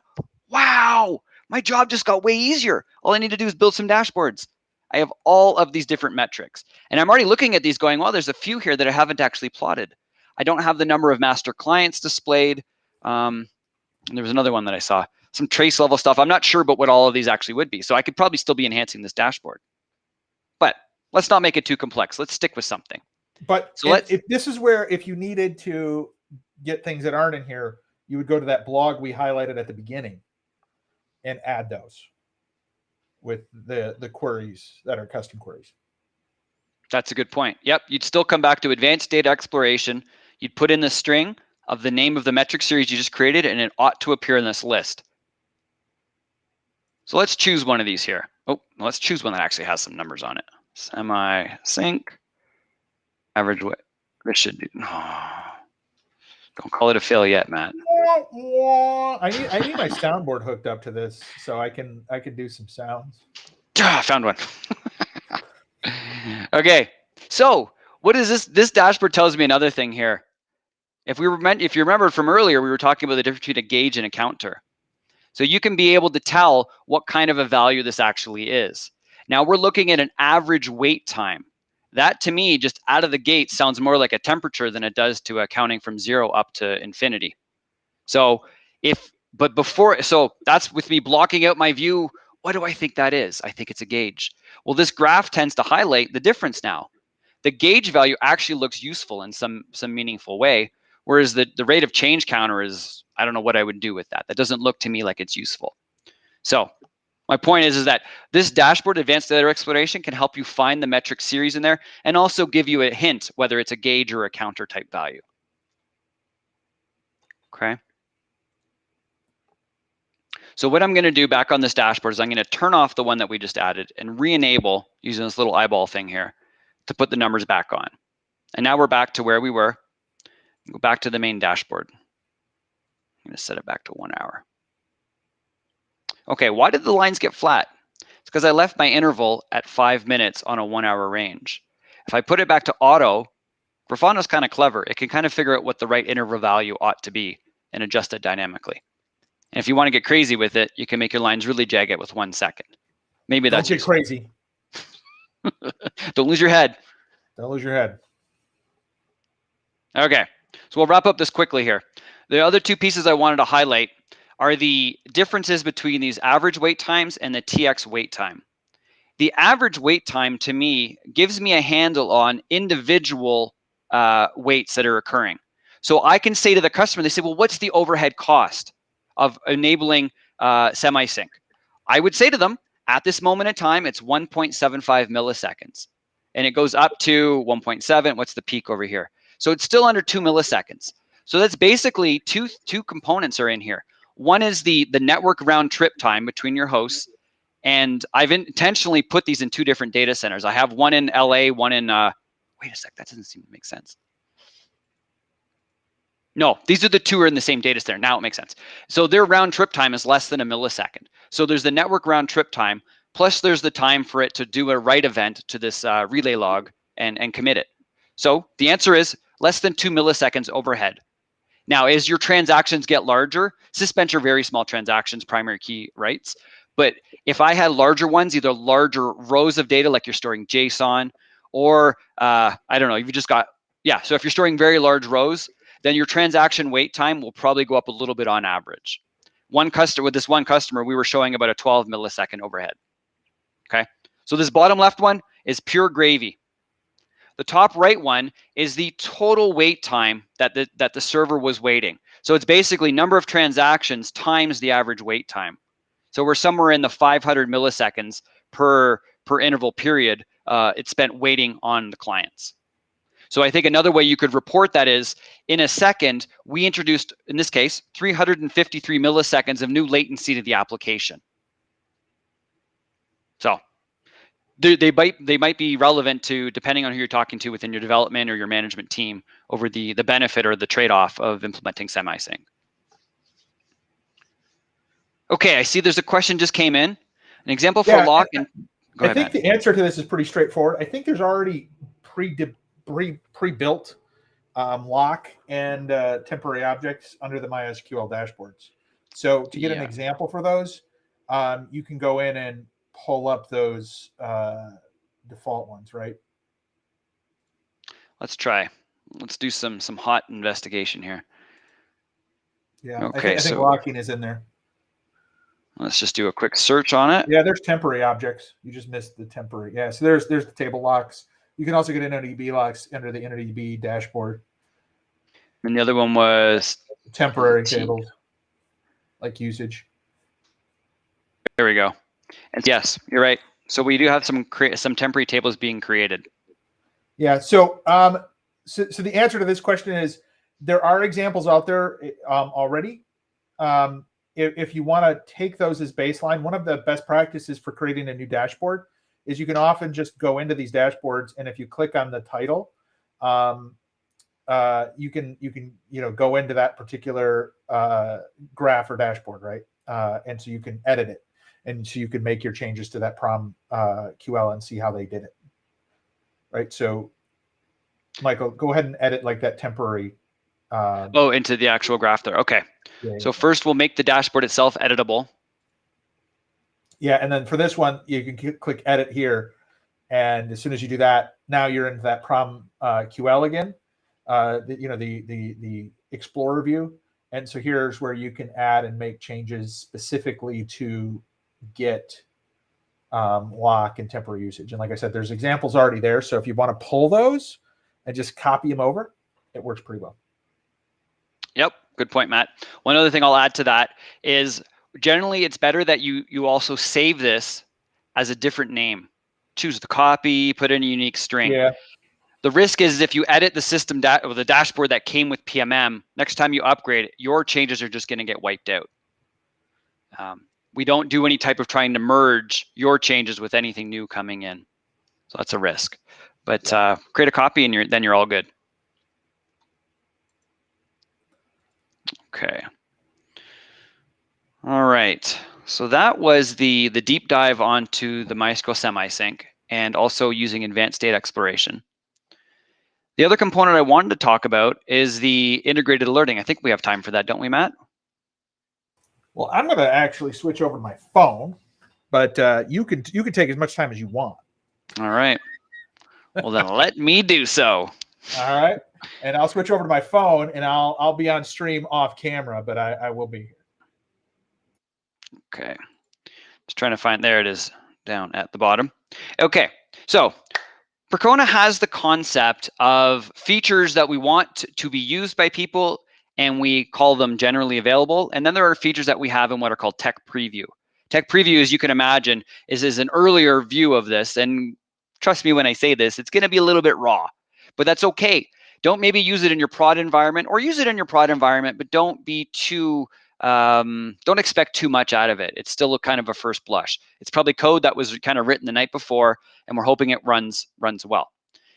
D: wow, my job just got way easier. All I need to do is build some dashboards. I have all of these different metrics, and I'm already looking at these going, well, there's a few here that I haven't actually plotted. I don't have the number of master clients displayed. And there was another one that I saw, some trace level stuff. I'm not sure about what all of these actually would be. So I could probably still be enhancing this dashboard, but let's not make it too complex. Let's stick with something.
C: But
D: so
C: if this is where, if you needed to get things that aren't in here, you would go to that blog we highlighted at the beginning and add those with the queries that are custom queries.
D: That's a good point. Yep, you'd still come back to advanced data exploration. You'd put in the string of the name of the metric series you just created, and it ought to appear in this list. So let's choose one of these here. Oh, let's choose one that actually has some numbers on it. Semi-sync, average weight. This should do. Oh, don't call it a fail yet, Matt.
C: I need my soundboard hooked up to this so I can do some sounds.
D: Found one. Okay, so what is this? This dashboard tells me another thing here. If you remember from earlier, we were talking about the difference between a gauge and a counter. So you can be able to tell what kind of a value this actually is. Now we're looking at an average wait time. That to me, just out of the gate, sounds more like a temperature than it does to a counting from 0 up to infinity. So so that's with me blocking out my view. What do I think that is? I think it's a gauge. Well, this graph tends to highlight the difference now. The gauge value actually looks useful in some meaningful way, whereas the rate of change counter is, I don't know what I would do with that. That doesn't look to me like it's useful. So my point is that this dashboard, advanced data exploration, can help you find the metric series in there and also give you a hint whether it's a gauge or a counter type value. Okay. So what I'm going to do back on this dashboard is I'm going to turn off the one that we just added and re-enable using this little eyeball thing here to put the numbers back on. And now we're back to where we were. Go back to the main dashboard. I'm going to set it back to 1 hour. Okay, why did the lines get flat? It's because I left my interval at 5 minutes on a 1 hour range. If I put it back to auto, Grafana's kind of clever. It can kind of figure out what the right interval value ought to be and adjust it dynamically. And if you want to get crazy with it, you can make your lines really jagged with 1 second. Maybe that's
C: Don't get crazy.
D: Don't lose your head.
C: Don't lose your head.
D: Okay, so we'll wrap up this quickly here. The other two pieces I wanted to highlight are the differences between these average wait times and the TX wait time. The average wait time to me gives me a handle on individual waits that are occurring. So I can say to the customer, they say, well, what's the overhead cost of enabling semi-sync? I would say to them, at this moment in time, it's 1.75 milliseconds. And it goes up to 1.7. What's the peak over here? So it's still under 2 milliseconds. So that's basically two components are in here. One is the network round trip time between your hosts. And I've intentionally put these in 2 different data centers. I have one in LA, one in, wait a sec, that doesn't seem to make sense. No, these are the 2 are in the same data center. Now it makes sense. So their round trip time is less than a millisecond. So there's the network round trip time, plus there's the time for it to do a write event to this relay log and commit it. So the answer is less than 2 milliseconds overhead. Now, as your transactions get larger, suspense are very small transactions, primary key writes. But if I had larger ones, either larger rows of data, like you're storing JSON, or I don't know, you've just got, yeah. So if you're storing very large rows, then your transaction wait time will probably go up a little bit on average. With this one customer, we were showing about a 12 millisecond overhead. Okay, so this bottom left one is pure gravy. The top right one is the total wait time that the server was waiting. So it's basically number of transactions times the average wait time. So we're somewhere in the 500 milliseconds per interval period it's spent waiting on the clients. So I think another way you could report that is, in a second, we introduced, in this case, 353 milliseconds of new latency to the application. So they might be relevant to, depending on who you're talking to within your development or your management team, over the benefit or the trade-off of implementing semi-sync. Okay, I see there's a question just came in. An example for
C: Yeah,
D: lock and go
C: I
D: ahead,
C: think
D: Matt.
C: the answer to this is pretty straightforward. I think there's already pre-built lock and temporary objects under the MySQL dashboards. So to get an
D: Yeah,
C: example for those, you can go in and pull up those default ones, right?
D: let's try. Let's do some hot investigation here.
C: Yeah,
D: Okay,
C: I think
D: so
C: locking is in there.
D: let's just do a quick search on it.
C: Yeah, there's temporary objects. You just missed the temporary. Yeah, so there's the table locks. You can also get InnoDB locks under the InnoDB dashboard.
D: And the other one was
C: Temporary tables, like usage.
D: There we go. And yes, you're right. So we do have some temporary tables being created.
C: Yeah. So so the answer to this question is there are examples out there already. If you want to take those as baseline, one of the best practices for creating a new dashboard is you can often just go into these dashboards, and if you click on the title, you can go into that particular graph or dashboard, right? And so you can edit it, and so you can make your changes to that prom QL and see how they did it, right? So, Michael, go ahead and edit like that temporary.
D: Into the actual graph there. Okay.
C: Yeah,
D: So first we'll make the dashboard itself editable.
C: Yeah, and then for this one, you can click edit here, and as soon as you do that, now you're into that prom QL again. The Explorer view, and so here's where you can add and make changes specifically to get lock and temporary usage. And like I said, there's examples already there. So if you want to pull those and just copy them over, it works pretty well.
D: Yep, good point, Matt. One other thing I'll add to that is generally it's better that you also save this as a different name. Choose the copy, put in a unique string.
C: Yeah.
D: The risk is if you edit the system or the dashboard that came with PMM, next time you upgrade, your changes are just going to get wiped out. We don't do any type of trying to merge your changes with anything new coming in. So that's a risk. But create a copy and then you're all good. Okay. All right. So that was the deep dive onto the MySQL semi-sync and also using advanced data exploration. The other component I wanted to talk about is the integrated alerting. I think we have time for that, don't we, Matt?
C: Well, I'm going to actually switch over to my phone, but you can take as much time as you want.
D: All right. Well, then let me do so.
C: All right. And I'll switch over to my phone, and I'll be on stream off camera, but I will be here.
D: Okay. Just trying to find, there it is down at the bottom. Okay. So Percona has the concept of features that we want to be used by people, and we call them generally available. And then there are features that we have in what are called tech preview. Tech preview, as you can imagine, is an earlier view of this. And trust me when I say this, it's going to be a little bit raw, but that's okay. Don't maybe use it in your prod environment, or use it in your prod environment, but don't be too, don't expect too much out of it. It's still a kind of a first blush. It's probably code that was kind of written the night before, and we're hoping it runs well.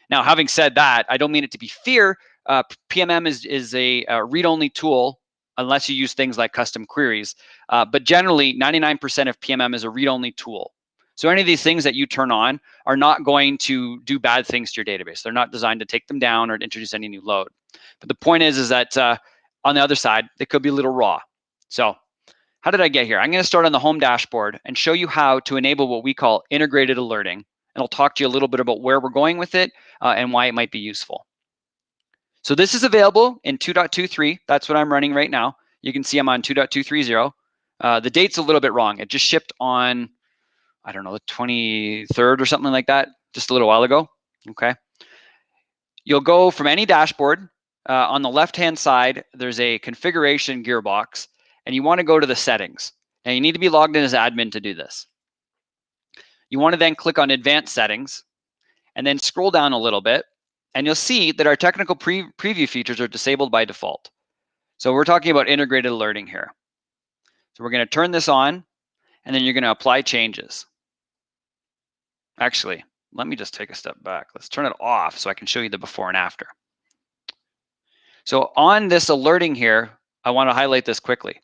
D: Now, having said that, I don't mean it to be fear. PMM is a read-only tool unless you use things like custom queries. But generally, 99% of PMM is a read-only tool. So any of these things that you turn on are not going to do bad things to your database. They're not designed to take them down or to introduce any new load. But the point is that on the other side, they could be a little raw. So how did I get here? I'm going to start on the home dashboard and show you how to enable what we call integrated alerting. And I'll talk to you a little bit about where we're going with it and why it might be useful. So this is available in 2.23. That's what I'm running right now. You can see I'm on 2.230. The date's a little bit wrong. It just shipped on, I don't know, the 23rd or something like that, just a little while ago. Okay. You'll go from any dashboard. On the left-hand side, there's a configuration gearbox, and you want to go to the settings. Now, you need to be logged in as admin to do this. You want to then click on advanced settings, and then scroll down a little bit, and you'll see that our technical preview features are disabled by default. So we're talking about integrated alerting here. So we're going to turn this on, and then you're going to apply changes. Actually, let me just take a step back. Let's turn it off so I can show you the before and after. So on this alerting here, I want to highlight this quickly.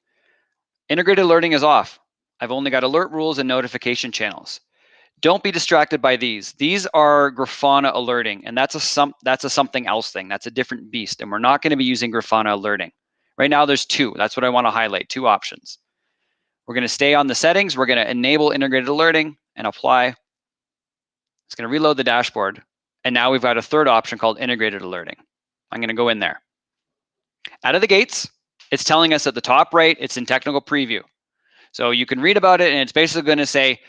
D: Integrated alerting is off. I've only got alert rules and notification channels. Don't be distracted by these. These are Grafana alerting, and that's a something else thing. That's a different beast, and we're not going to be using Grafana alerting. Right now, there's two. That's what I want to highlight, two options. We're going to stay on the settings. We're going to enable integrated alerting and apply. It's going to reload the dashboard, and now we've got a third option called integrated alerting. I'm going to go in there. Out of the gates, it's telling us at the top right, it's in technical preview. So you can read about it, and it's basically going to say,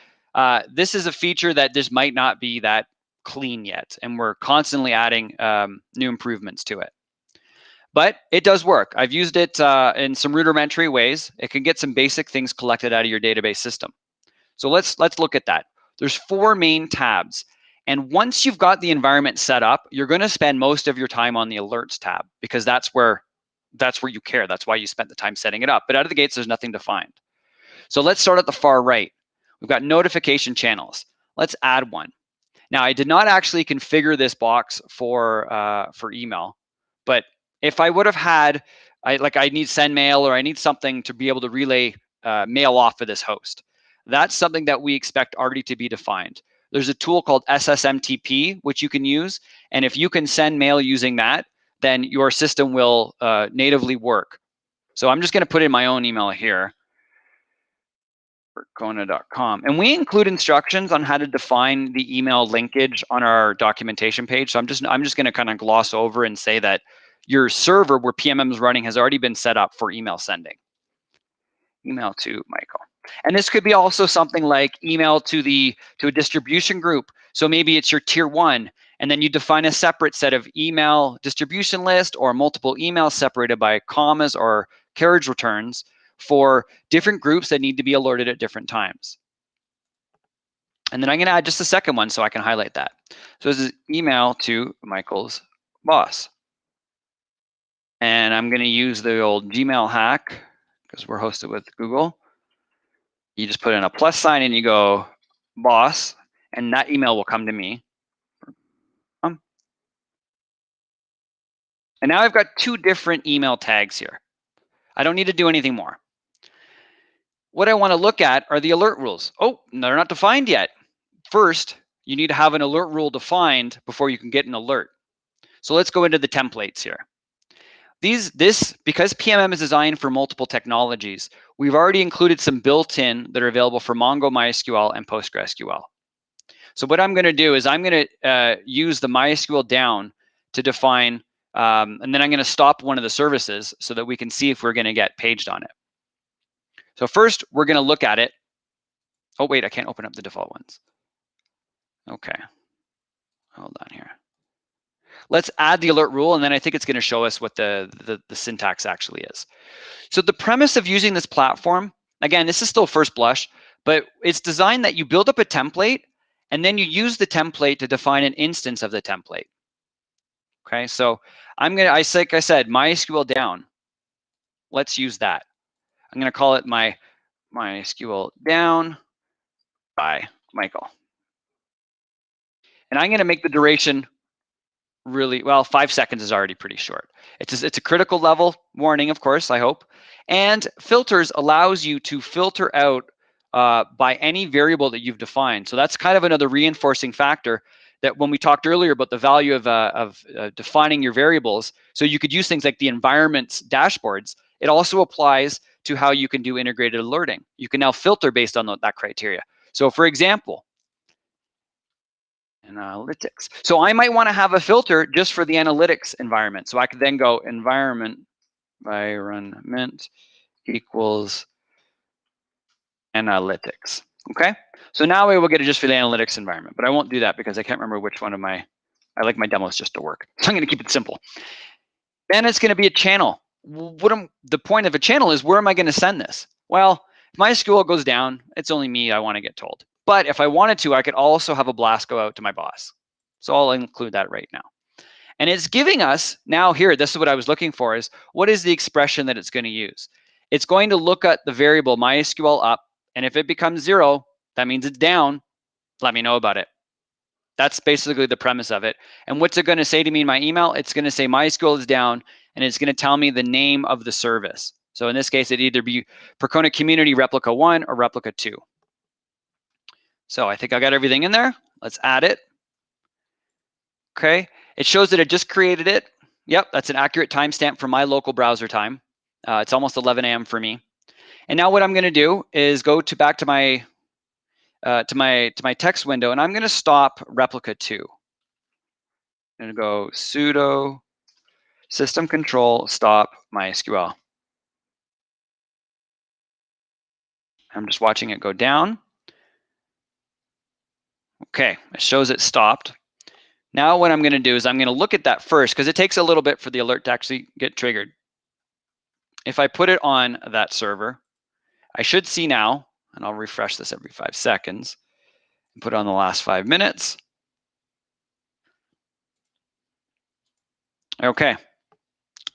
D: this is a feature that this might not be that clean yet, and we're constantly adding new improvements to it. But it does work. I've used it in some rudimentary ways. It can get some basic things collected out of your database system. So let's look at that. There's 4 main tabs. And once you've got the environment set up, you're going to spend most of your time on the alerts tab, because that's where you care. That's why you spent the time setting it up. But out of the gates, there's nothing defined. So let's start at the far right. We've got notification channels. Let's add one. Now, I did not actually configure this box for email, but if I would have had, I need send mail, or I need something to be able to relay mail off of this host. That's something that we expect already to be defined. There's a tool called SSMTP, which you can use. And if you can send mail using that, then your system will natively work. So I'm just going to put in my own email here, Percona.com. And we include instructions on how to define the email linkage on our documentation page. So I'm just going to kind of gloss over and say that your server where PMM is running has already been set up for email sending. Email to Michael. And this could be also something like email to a distribution group. So maybe it's your tier 1, and then you define a separate set of email distribution list or multiple emails separated by commas or carriage returns for different groups that need to be alerted at different times. And then I'm going to add just a second one so I can highlight that. So this is email to Michael's boss. And I'm going to use the old Gmail hack because we're hosted with Google. You just put in a plus sign and you go boss, and that email will come to me. And now I've got 2 different email tags here. I don't need to do anything more. What I want to look at are the alert rules. Oh, they're not defined yet. First, you need to have an alert rule defined before you can get an alert. So let's go into the templates here. Because PMM is designed for multiple technologies, we've already included some built-in that are available for Mongo, MySQL, and PostgreSQL. So what I'm going to do is I'm going to use the MySQL down to define, and then I'm going to stop one of the services so that we can see if we're going to get paged on it. So first, we're going to look at it. Oh, wait, I can't open up the default ones. Okay, hold on here. Let's add the alert rule, and then I think it's going to show us what the syntax actually is. So the premise of using this platform, again, this is still first blush, but it's designed that you build up a template, and then you use the template to define an instance of the template. Okay, so like I said, MySQL down. Let's use that. I'm going to call it my MySQL down by Michael. And I'm going to make the duration really, well, 5 seconds is already pretty short. It's a critical level warning, of course, I hope. And filters allows you to filter out by any variable that you've defined. So that's kind of another reinforcing factor that when we talked earlier about the value of defining your variables, so you could use things like the environments dashboards, it also applies to how you can do integrated alerting. You can now filter based on that criteria. So for example, analytics. So I might want to have a filter just for the analytics environment. So I could then go environment equals analytics. Okay. So now we will get it just for the analytics environment, but I won't do that because I can't remember which one of I like my demos just to work. So I'm going to keep it simple. Then it's going to be a channel. The point of a channel is, where am I going to send this? Well, if MySQL goes down, it's only me I want to get told. But if I wanted to, I could also have a blast go out to my boss. So I'll include that right now. And it's giving us now here, this is what I was looking for, is what is the expression that it's going to use? It's going to look at the variable MySQL up, and if it becomes 0, that means it's down. Let me know about it. That's basically the premise of it. And what's it going to say to me in my email? It's going to say MySQL is down, and it's going to tell me the name of the service. So in this case, it'd either be Percona Community Replica 1 or Replica 2. So I think I got everything in there. Let's add it. Okay, it shows that it just created it. Yep, that's an accurate timestamp for my local browser time. It's almost 11 a.m. for me. And now what I'm going to do is go back to my text window, and I'm going to stop Replica 2. I'm going to go sudo system control stop MySQL. I'm just watching it go down. Okay, it shows it stopped. Now what I'm going to do is I'm going to look at that first, because it takes a little bit for the alert to actually get triggered. If I put it on that server, I should see now, and I'll refresh this every 5 seconds, and put it on the last 5 minutes. Okay,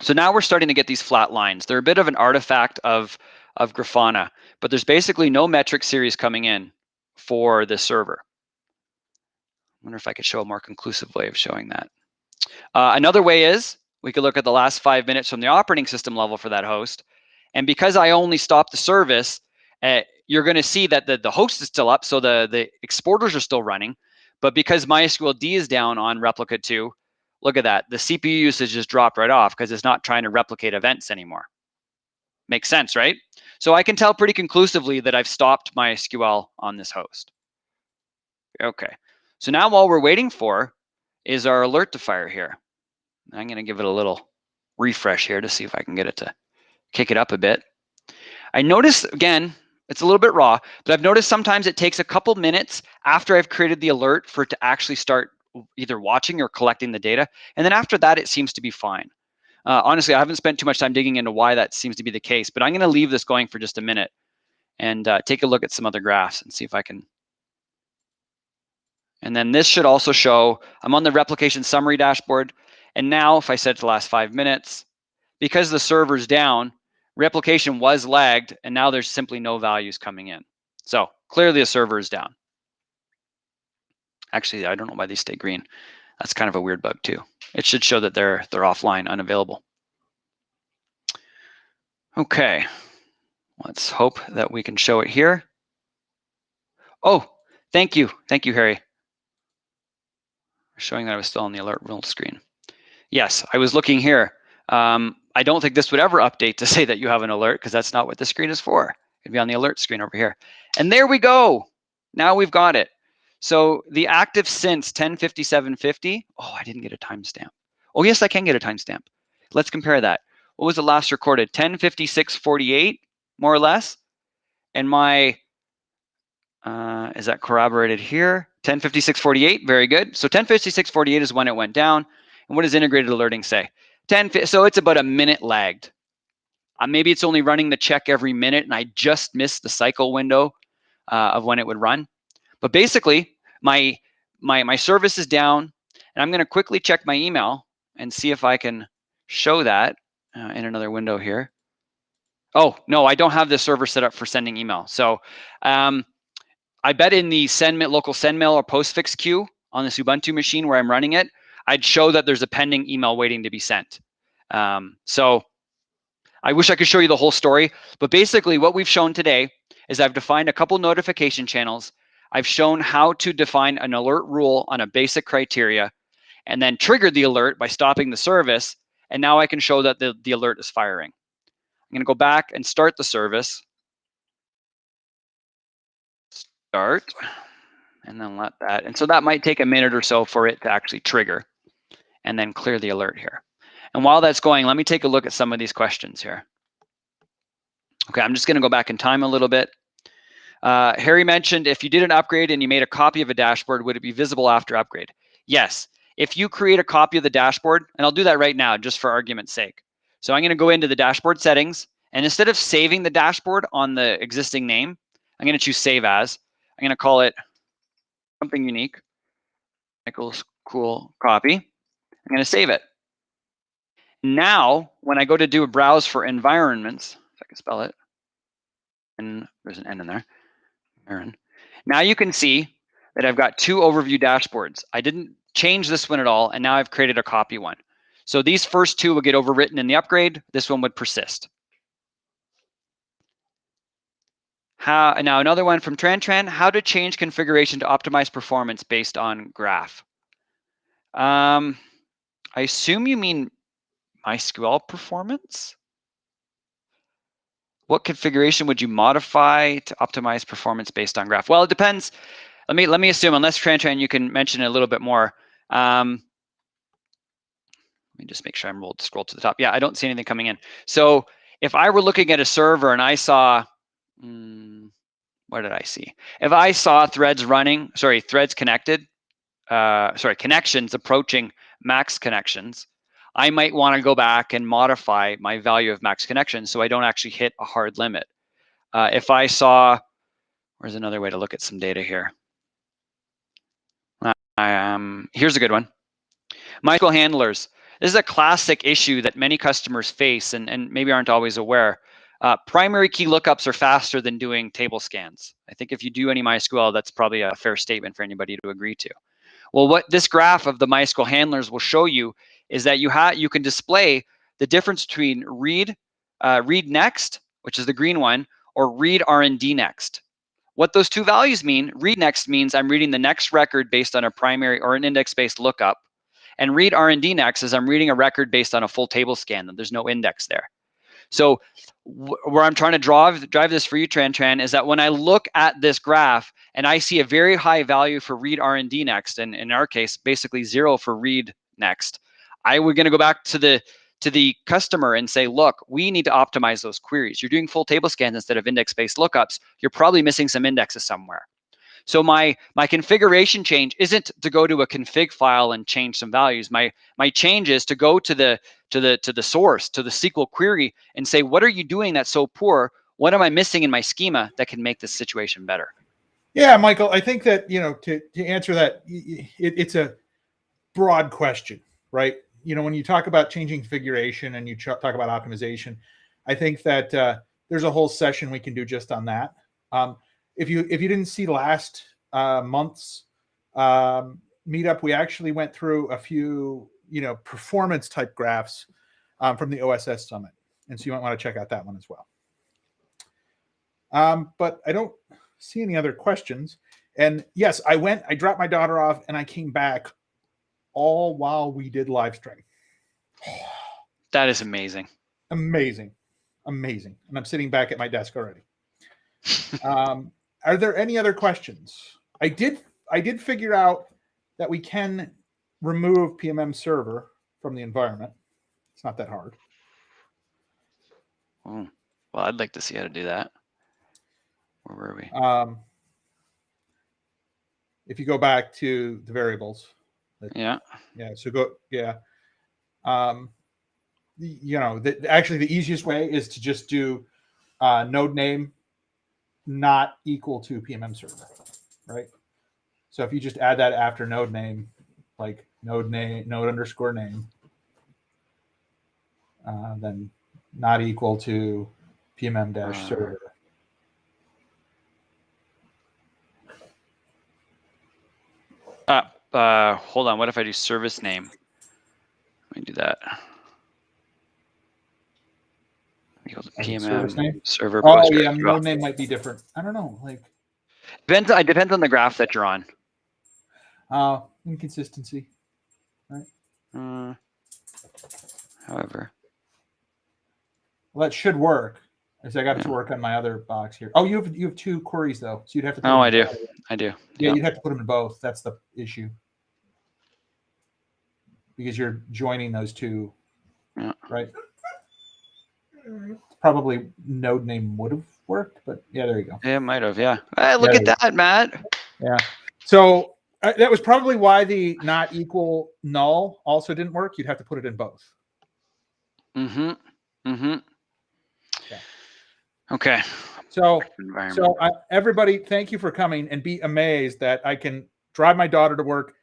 D: so now we're starting to get these flat lines. They're a bit of an artifact of Grafana, but there's basically no metric series coming in for this server. I wonder if I could show a more conclusive way of showing that. Another way is we could look at the last 5 minutes from the operating system level for that host. And because I only stopped the service, you're going to see that the host is still up, so the exporters are still running. But because MySQL D is down on Replica 2, look at that. The CPU usage just dropped right off because it's not trying to replicate events anymore. Makes sense, right? So I can tell pretty conclusively that I've stopped MySQL on this host. Okay. So now all we're waiting for is our alert to fire here. I'm going to give it a little refresh here to see if I can get it to kick it up a bit. I noticed, again, it's a little bit raw, but I've noticed sometimes it takes a couple minutes after I've created the alert for it to actually start either watching or collecting the data. And then after that, it seems to be fine. Honestly, I haven't spent too much time digging into why that seems to be the case, but I'm going to leave this going for just a minute and take a look at some other graphs and see if I can. And then this should also show, I'm on the replication summary dashboard. And now if I set it to the last 5 minutes, because the server's down, replication was lagged, and now there's simply no values coming in. So clearly the server is down. Actually, I don't know why they stay green. That's kind of a weird bug too. It should show that they're offline, unavailable. Okay, let's hope that we can show it here. Oh, thank you, Harry. Showing that I was still on the alert rule screen. Yes, I was looking here. I don't think this would ever update to say that you have an alert, because that's not what the screen is for. It'd be on the alert screen over here. And there we go. Now we've got it. So the active since 10:57:50. Oh, I didn't get a timestamp. Oh, yes, I can get a timestamp. Let's compare that. What was the last recorded? 10:56:48, more or less. And my, is that corroborated here? 10:56:48, very good. So 10:56:48 is when it went down. And what does integrated alerting say? So it's about a minute lagged. Maybe it's only running the check every minute, and I just missed the cycle window of when it would run. But basically, my service is down, and I'm going to quickly check my email and see if I can show that in another window here. Oh, no, I don't have the server set up for sending email. So I bet in the local sendmail or postfix queue on this Ubuntu machine where I'm running it, I'd show that there's a pending email waiting to be sent. So I wish I could show you the whole story, but basically what we've shown today is I've defined a couple notification channels. I've shown how to define an alert rule on a basic criteria, and then triggered the alert by stopping the service. And now I can show that the alert is firing. I'm going to go back and start the service. Start, and then let that. And so that might take a minute or so for it to actually trigger, and then clear the alert here. And while that's going, let me take a look at some of these questions here. Okay, I'm just going to go back in time a little bit. Harry mentioned if you did an upgrade and you made a copy of a dashboard, would it be visible after upgrade? Yes. If you create a copy of the dashboard, and I'll do that right now just for argument's sake. So I'm going to go into the dashboard settings, and instead of saving the dashboard on the existing name, I'm going to choose Save As. I'm going to call it something unique. Michael's cool copy. I'm going to save it. Now, when I go to do a browse for environments, if I can spell it, and there's an N in there, Aaron. Now you can see that I've got two overview dashboards. I didn't change this one at all, and now I've created a copy one. So these first two will get overwritten in the upgrade. This one would persist. Now another one from Tran. How to change configuration to optimize performance based on graph. I assume you mean MySQL performance. What configuration would you modify to optimize performance based on graph? Well, it depends. Let me assume, unless Tran, you can mention it a little bit more. Let me just make sure I'm rolled scroll to the top. Yeah, I don't see anything coming in. So if I were looking at a server and I saw, what did I see? If I saw threads connected, connections approaching max connections, I might want to go back and modify my value of max connections so I don't actually hit a hard limit. If I saw, where's another way to look at some data here? Here's a good one. MySQL handlers. This is a classic issue that many customers face and maybe aren't always aware. Primary key lookups are faster than doing table scans. I think if you do any MySQL, that's probably a fair statement for anybody to agree to. Well, what this graph of the MySQL handlers will show you is that you can display the difference between read next, which is the green one, or read R&D next. What those two values mean, read next means I'm reading the next record based on a primary or an index-based lookup, and read R&D next is I'm reading a record based on a full table scan, and there's no index there. So where I'm trying to drive this for you, Tran, is that when I look at this graph and I see a very high value for read R&D next, and in our case, basically 0 for read next, we're going to go back to the customer and say, look, we need to optimize those queries. You're doing full table scans instead of index-based lookups. You're probably missing some indexes somewhere. So my configuration change isn't to go to a config file and change some values. My change is to go to the source, to the SQL query, and say, what are you doing that's so poor? What am I missing in my schema that can make this situation better?
C: Yeah, Michael, I think that, to answer that, it's a broad question, right? When you talk about changing configuration and you talk about optimization, I think that there's a whole session we can do just on that. If you didn't see last month's meetup, we actually went through a few performance type graphs from the OSS summit, and so you might want to check out that one as well. But I don't see any other questions. And yes, I dropped my daughter off and I came back all while we did live stream.
D: That is amazing.
C: Amazing. And I'm sitting back at my desk already. Are there any other questions? I did figure out that we can remove PMM server from the environment. It's not that hard.
D: Oh, well, I'd like to see how to do that. Where were we?
C: If you go back to the variables.
D: Yeah.
C: So go. Yeah. Actually the easiest way is to just do node name not equal to PMM server, right? So if you just add that after node name, like node underscore name, then not equal to PMM dash server.
D: Hold on. What if I do service name? Let me do that. Equals PMM server.
C: Oh yeah, node name might be different. I don't know. Like
D: depends on the graph that you're on.
C: Inconsistency, right?
D: However,
C: well, that should work. As I got it to work on my other box here. Oh, you have two queries though, so you'd have to.
D: Oh, I do.
C: Yeah, you'd have to put them in both. That's the issue. Because you're joining those two, right? Probably node name would have worked, but yeah, there you go.
D: Yeah, it might have. Yeah. Hey, look at that, Matt.
C: Yeah. So that was probably why the not equal null also didn't work. You'd have to put it in both.
D: Yeah. Okay.
C: So everybody, thank you for coming, and be amazed that I can drive my daughter to work,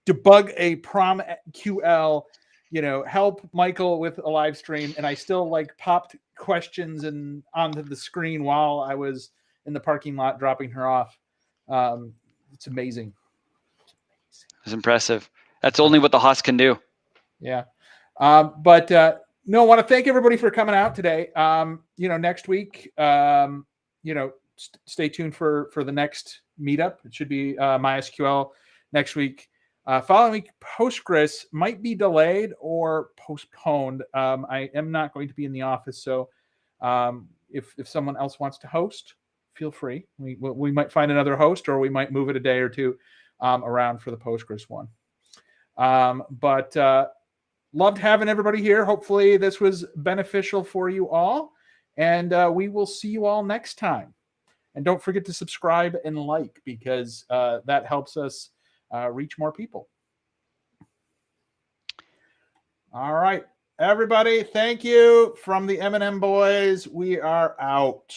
C: debug a prom QL, help Michael with a live stream, and I still popped questions and onto the screen while I was in the parking lot dropping her off. It's amazing.
D: It's impressive. That's only what the host can do.
C: Yeah. But no, I want to thank everybody for coming out today. Next week, stay tuned for the next meetup. It should be MySQL next week. Following week, Postgres might be delayed or postponed. I am not going to be in the office, so if someone else wants to host, feel free. We might find another host, or we might move it a day or two around for the Postgres one. But loved having everybody here. Hopefully this was beneficial for you all, and we will see you all next time. And don't forget to subscribe and like, because that helps us reach more people. All right, everybody, thank you. From the M&M boys, we are out.